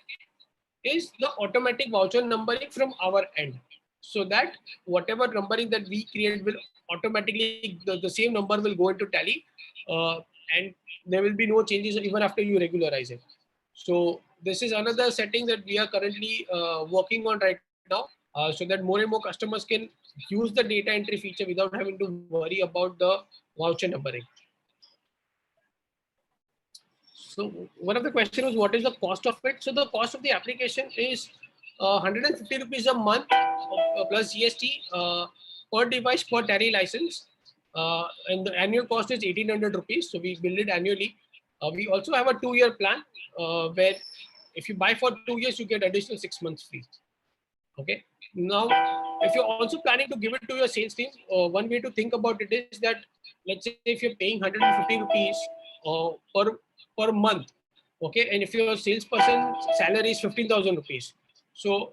is the automatic voucher numbering from our end, so that whatever numbering that we create will automatically the same number will go into Tally, and there will be no changes even after you regularize it. So this is another setting that we are currently working on right now, so that more and more customers can use the data entry feature without having to worry about the voucher numbering. So one of the question was what is the cost of it? So the cost of the application is 150 rupees a month plus GST per device per Tally license, and the annual cost is 1800 rupees. So we bill it annually. We also have a 2-year plan where if you buy for 2 years, you get additional 6 months free. Okay. Now, if you're also planning to give it to your sales team, one way to think about it is that, let's say if you're paying 150 rupees per month, okay, and if your salesperson salary is 15,000 rupees, so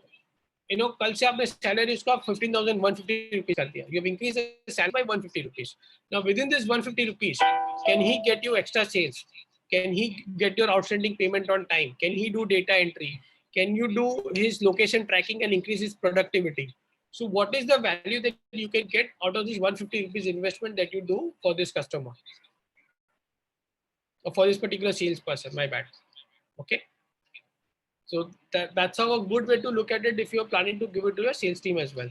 कल से आपने salary उसका 15,150 rupees कर दिया. You have increased the salary by 150 rupees. Now within this 150 rupees, can he get you extra sales? Can he get your outstanding payment on time? Can he do data entry? Can you do his location tracking and increase his productivity? So what is the value that you can get out of this 150 rupees investment that you do for this customer? Or for this particular salesperson, my bad. Okay. So that's how a good way to look at it if you're planning to give it to your sales team as well.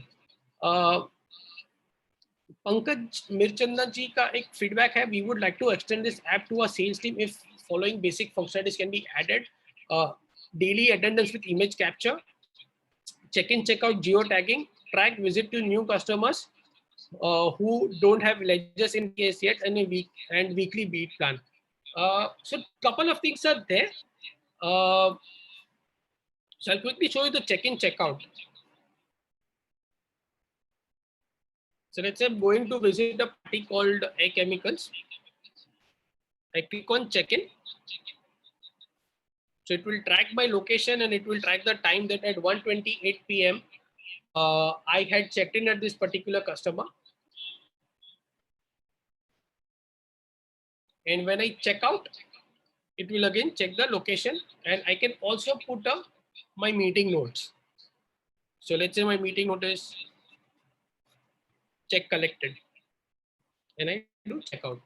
Pankaj Mirchandan ji ka ek feedback hai. We would like to extend this app to our sales team if following basic functionalities can be added. Daily attendance with image capture, check-in, check-out, geo-tagging, track visit to new customers, who don't have ledgers in case yet and a weekly beat plan. So couple of things are there. So I'll quickly show you the check-in, check-out. So let's say I'm going to visit a party called A Chemicals. I click on check-in. So it will track my location and it will track the time that at 1:28 p.m. I had checked in at this particular customer. And when I check out, it will again check the location, and I can also put up my meeting notes. So let's say my meeting note is check collected, and I do checkout.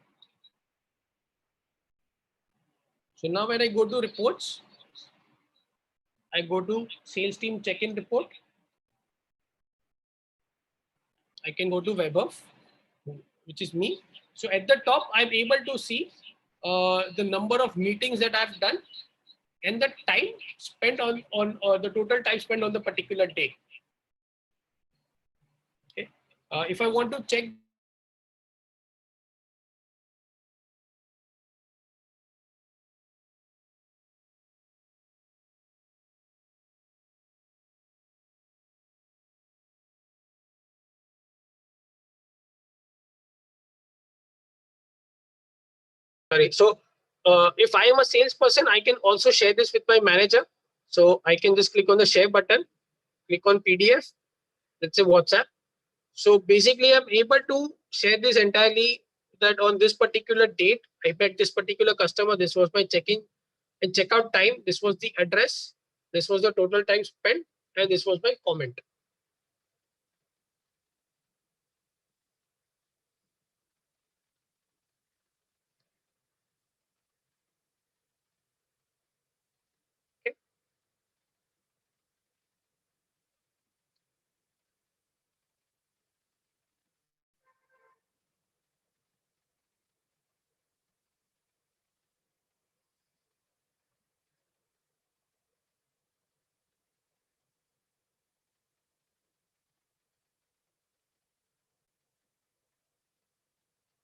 So now when I go to reports, I go to sales team check-in report. I can go to WebOff, which is me. So at the top, I'm able to see the number of meetings that I've done and the time spent on the total time spent on the particular day. Okay. If I want to check sorry. So if I am a salesperson, I can also share this with my manager. So I can just click on the share button, click on PDF, let's say WhatsApp. So basically, I'm able to share this entirely that on this particular date, I met this particular customer. This was my check-in and checkout time. This was the address. This was the total time spent, and this was my comment. Okay.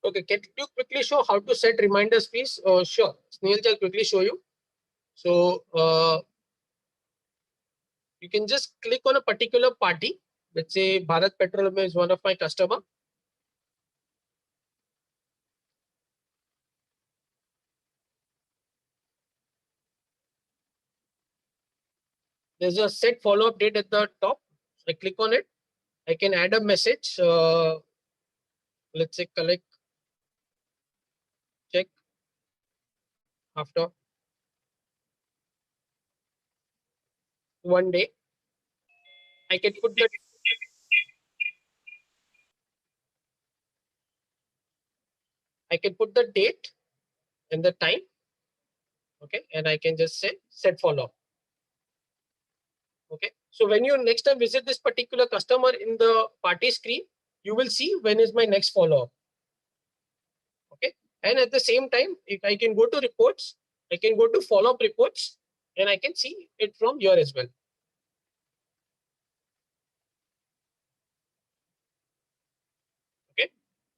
Okay, can you quickly show how to set reminders, please? Sure. Snail, I'll quickly show you. So you can just click on a particular party. Let's say Bharat Petroleum is one of my customer. There's a set follow-up date at the top. I click on it. I can add a message. Let's say collect check after 1 day. I can put the date and the time. Okay, and I can just say set follow-up. Okay, so when you next time visit this particular customer in the party screen, you will see when is my next follow-up. Okay, and at the same time, if I can go to reports, I can go to follow-up reports, and I can see it from here as well. Okay,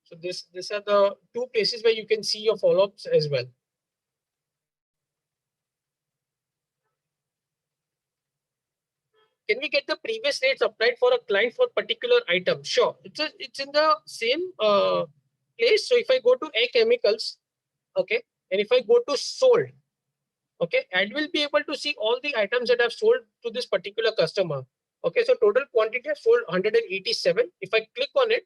so these are the two places where you can see your follow-ups as well. Can we get the previous rates applied for a client for particular item? Sure, it's in the same place. So if I go to A Chemicals, okay, and if I go to sold, okay, I will be able to see all the items that I've sold to this particular customer. Okay, so total quantity I've sold 187. If I click on it,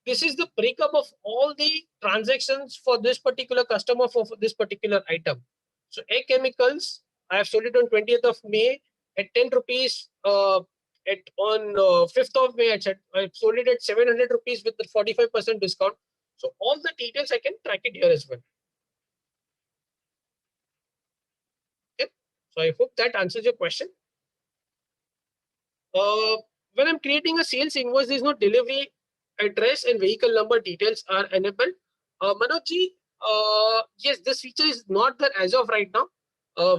this is the breakup of all the transactions for this particular customer for this particular item. So A Chemicals, I have sold it on 20th of May at 10 rupees. On 5th of May, I sold it at 700 rupees with the 45% discount. So all the details I can track it here as well. Okay. So I hope that answers your question. When I'm creating a sales invoice, there's no delivery address and vehicle number details are enabled. Manojji, yes, this feature is not there as of right now.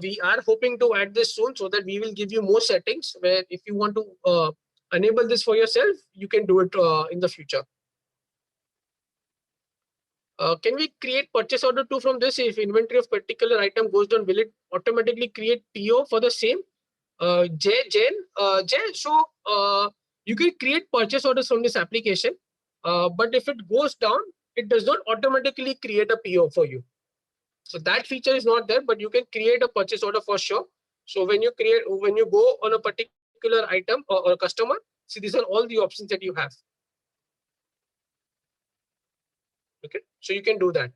We are hoping to add this soon so that we will give you more settings where if you want to enable this for yourself, you can do it in the future. Can we create purchase order too from this? If inventory of particular item goes down, will it automatically create PO for the same? Jay, so you can create purchase orders from this application, but if it goes down, it does not automatically create a PO for you. So that feature is not there, but you can create a purchase order for sure. So when you go on a particular item or a customer, see, these are all the options that you have. Okay, so you can do that.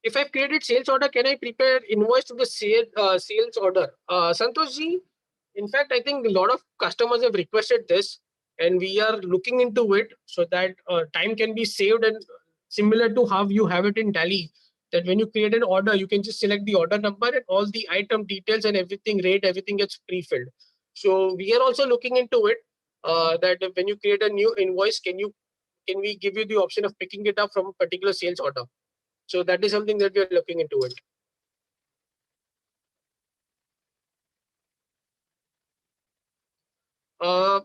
If I've created sales order, can I prepare invoice to the sales order? Santosh ji, in fact, I think a lot of customers have requested this, and we are looking into it so that time can be saved, and similar to how you have it in Tally, that when you create an order, you can just select the order number and all the item details and everything, rate, everything gets pre-filled. So we are also looking into it, that when you create a new invoice, can we give you the option of picking it up from a particular sales order? So that is something that we are looking into it.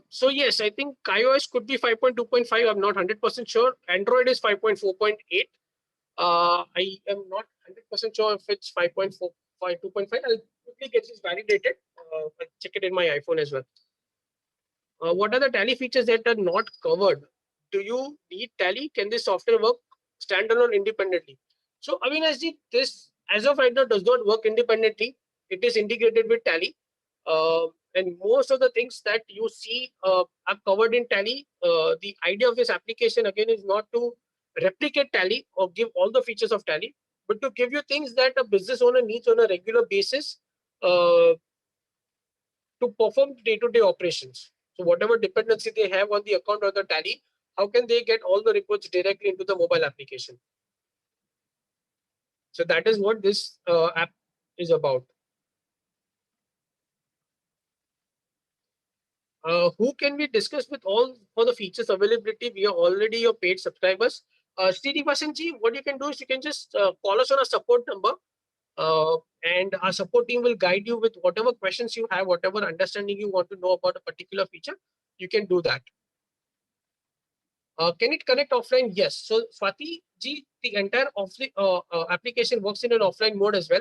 So yes, I think iOS could be 5.2.5. I'm not 100% sure. Android is 5.4.8. I am not 100% sure if it's 5.4, 2.5. I'll quickly get this validated. I'll check it in my iPhone as well. What are the Tally features that are not covered? Do you need Tally? Can this software work standalone independently? So Avinash, this as of right now does not work independently. It is integrated with Tally. And most of the things that you see are covered in Tally. The idea of this application again is not to replicate Tally or give all the features of Tally, but to give you things that a business owner needs on a regular basis to perform day-to-day operations. So whatever dependency they have on the account or the Tally, how can they get all the reports directly into the mobile application? So that is what this app is about. Who can we discuss with all for the features availability? We are already your paid subscribers. Srinivasanji, what you can do is you can just call us on a support number, and our support team will guide you with whatever questions you have, whatever understanding you want to know about a particular feature. You can do that. Can it connect offline? Yes. So Swati ji, the entire application works in an offline mode as well.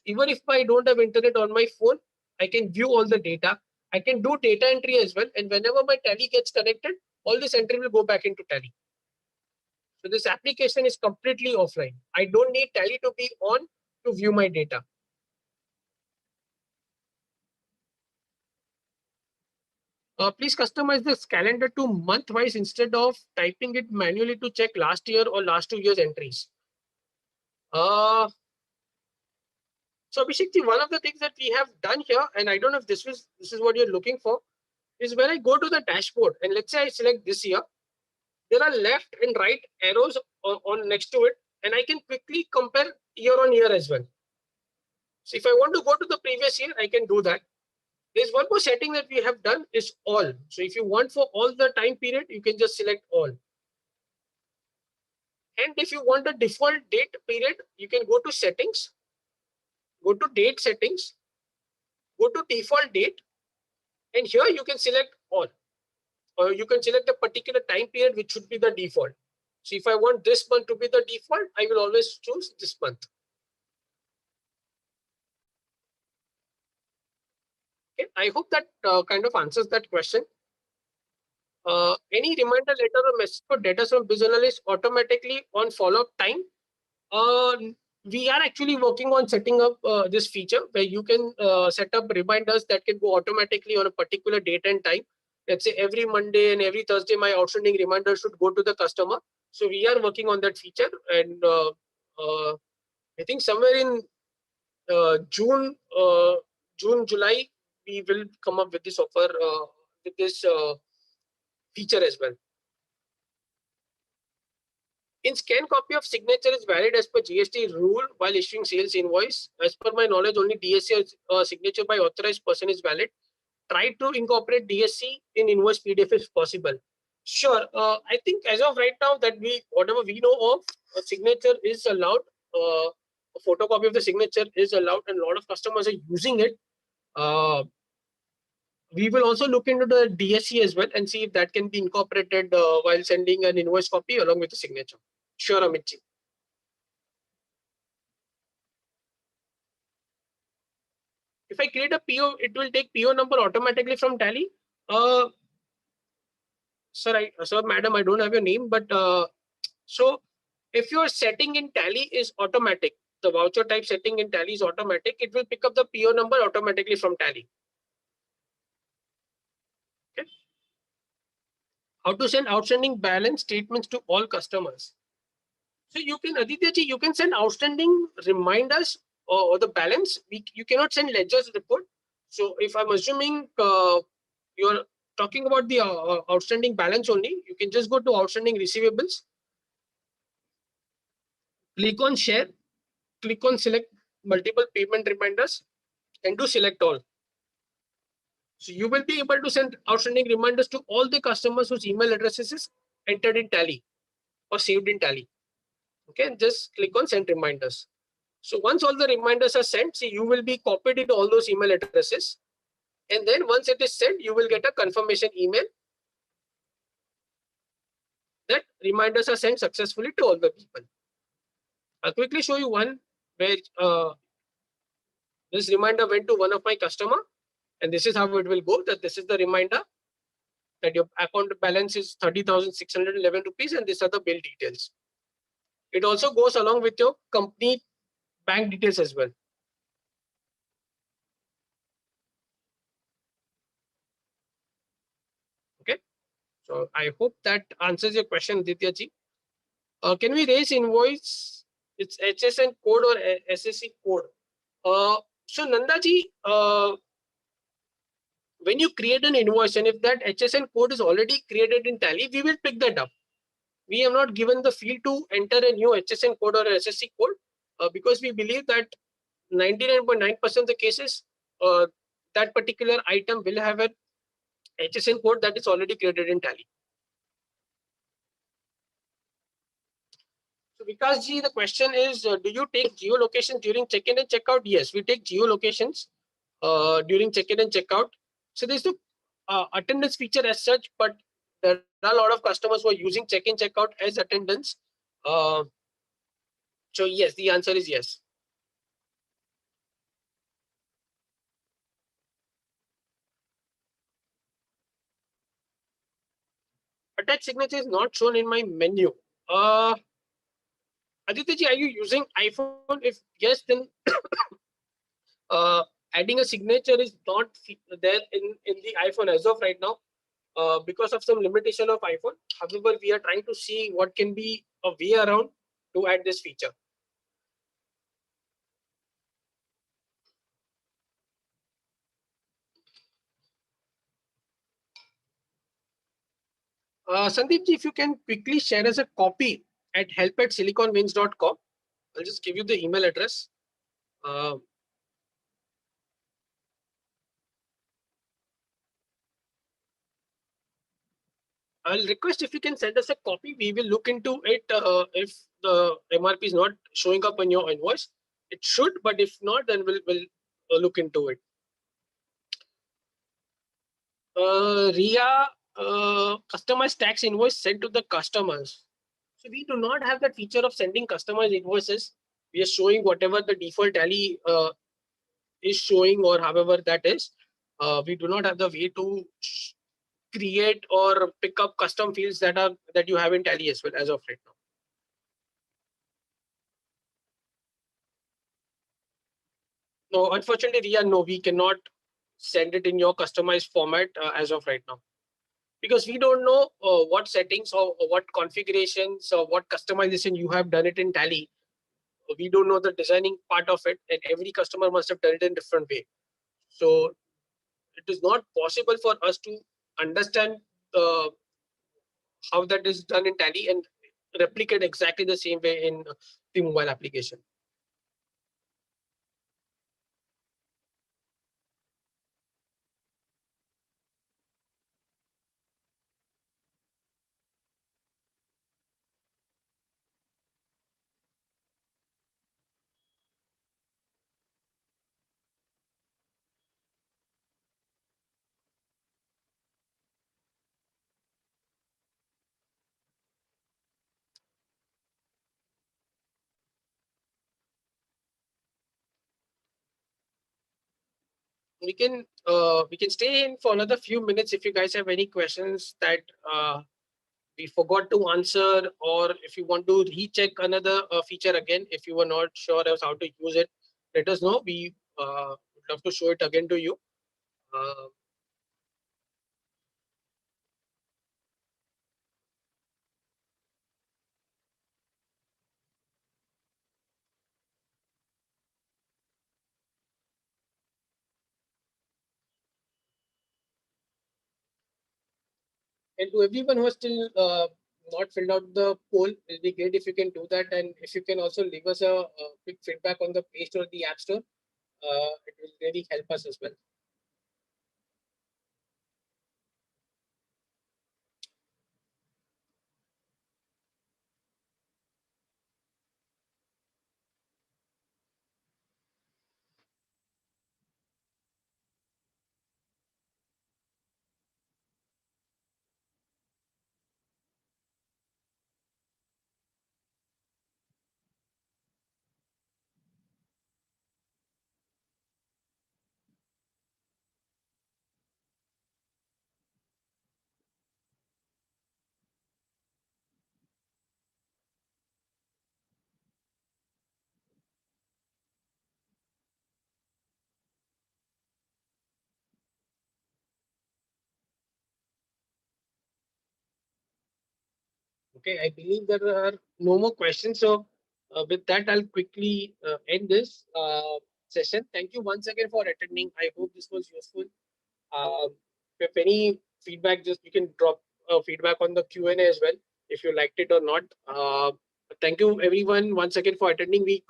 Even if I don't have internet on my phone, I can view all the data. I can do data entry as well. And whenever my Tally gets connected, all this entry will go back into Tally. So this application is completely offline. I don't need Tally to be on to view my data. Please customize this calendar to month-wise instead of typing it manually to check last year or last 2 years entries. So Abhishek, one of the things that we have done here, and I don't know if this is what you're looking for, is when I go to the dashboard and let's say I select this year, there are left and right arrows on next to it, and I can quickly compare year on year as well. So if I want to go to the previous year, I can do that. There's one more setting that we have done is all. So if you want for all the time period, you can just select all. And if you want a default date period, you can go to settings, go to date settings, go to default date, and here you can select all. Or you can select a particular time period, which should be the default. So if I want this month to be the default, I will always choose this month. Okay, I hope that kind of answers that question. Any reminder letter or message for data from business analyst automatically on follow-up time? We are actually working on setting up this feature where you can set up reminders that can go automatically on a particular date and time. Let's say every Monday and every Thursday, my outstanding reminder should go to the customer. So we are working on that feature, and I think somewhere in June, July, we will come up with this offer, with this feature as well. In scan copy of signature is valid as per GST rule while issuing sales invoice. As per my knowledge, only DSC signature by authorized person is valid. Try to incorporate DSC in invoice PDF if possible. Sure. I think as of right now that whatever we know of, a signature is allowed, a photocopy of the signature is allowed, and a lot of customers are using it. We will also look into the DSC as well and see if that can be incorporated while sending an invoice copy along with the signature. Sure, Amitji. If I create a PO, it will take PO number automatically from Tally. Sir, madam, I don't have your name, but so if your setting in Tally is automatic, the voucher type setting in Tally is automatic, it will pick up the PO number automatically from Tally. Okay. How to send outstanding balance statements to all customers. So you can, Aditya ji, you can send outstanding reminders or the balance. You cannot send ledgers report. So if I'm assuming you're talking about the outstanding balance only, you can just go to outstanding receivables, click on share, click on select multiple payment reminders, and do select all. So you will be able to send outstanding reminders to all the customers whose email addresses is entered in Tally or saved in Tally. Okay, just click on send reminders. So once all the reminders are sent, see, you will be copied into all those email addresses. And then once it is sent, you will get a confirmation email that reminders are sent successfully to all the people. I'll quickly show you one where this reminder went to one of my customer, and this is how it will go. That this is the reminder that your account balance is 30,611 rupees, and these are the bill details. It also goes along with your company bank details as well. Okay, so I hope that answers your question, Aditya ji. Can we raise invoice? It's HSN code or SSC code. So Nanda ji, when you create an invoice and if that HSN code is already created in Tally, we will pick that up. We have not given the field to enter a new HSN code or SSC code because we believe that 99.9% of the cases, that particular item will have an HSN code that is already created in Tally. So Vikas ji, the question is, do you take geolocation during check-in and check-out? Yes, we take geolocations during check-in and check-out. So there's the attendance feature as such, but there are a lot of customers who are using check-in, check-out as attendance. So yes, the answer is yes. Attached signature is not shown in my menu. Aditya ji, are you using iPhone? If yes, then adding a signature is not there in the iPhone as of right now because of some limitation of iPhone. However, we are trying to see what can be a way around to add this feature. Sandeep ji, if you can quickly share us a copy at help@siliconwings.com. I'll just give you the email address. I'll request if you can send us a copy. We will look into it if the MRP is not showing up on your invoice. It should, but if not, then we'll look into it. RIA customized tax invoice sent to the customers. So we do not have that feature of sending customized invoices. We are showing whatever the default Tally is showing, or however that is. We do not have the way to create or pick up custom fields that you have in Tally as well as of right now. No, unfortunately, RIA, no, we cannot send it in your customized format as of right now, because we don't know what settings or what configurations or what customization you have done it in Tally. We don't know the designing part of it, and every customer must have done it in a different way. So it is not possible for us to understand how that is done in Tally and replicate exactly the same way in the mobile application. we can stay in for another few minutes if you guys have any questions that we forgot to answer, or if you want to recheck another feature again, if you were not sure as how to use it, let us know. We would love to show it again to you. Uh, and to everyone who has still not filled out the poll, it'll be great if you can do that. And if you can also leave us a quick feedback on the Play Store or the App Store, it will really help us as well. Okay, I believe there are no more questions. So, with that, I'll quickly end this session. Thank you once again for attending. I hope this was useful. If any feedback, just you can drop feedback on the Q&A as well if you liked it or not. Thank you everyone once again for attending. We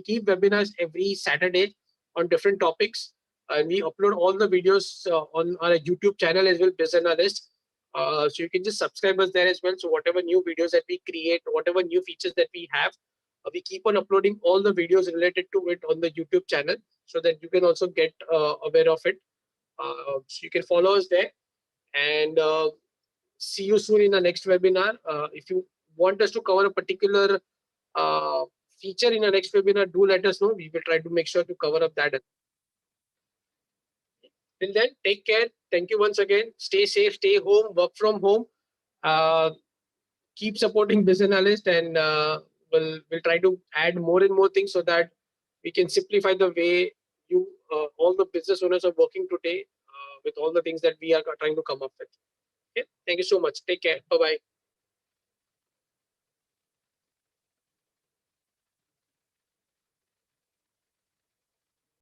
keep webinars every Saturday on different topics, and we upload all the videos on our YouTube channel as well, Biz Analyst. So you can just subscribe us there as well. So whatever new videos that we create, whatever new features that we have, we keep on uploading all the videos related to it on the YouTube channel, so that you can also get aware of it. So you can follow us there, and see you soon in the next webinar. If you want us to cover a particular uh, feature in the next webinar, do let us know. We will try to make sure to cover up that. Till then, take care. Thank you once again. Stay safe, stay home, work from home. Uh, Keep supporting Business Analyst, and we'll try to add more and more things so that we can simplify the way you all the business owners are working today with all the things that we are trying to come up with. Okay? Thank you so much. Take care. Bye bye.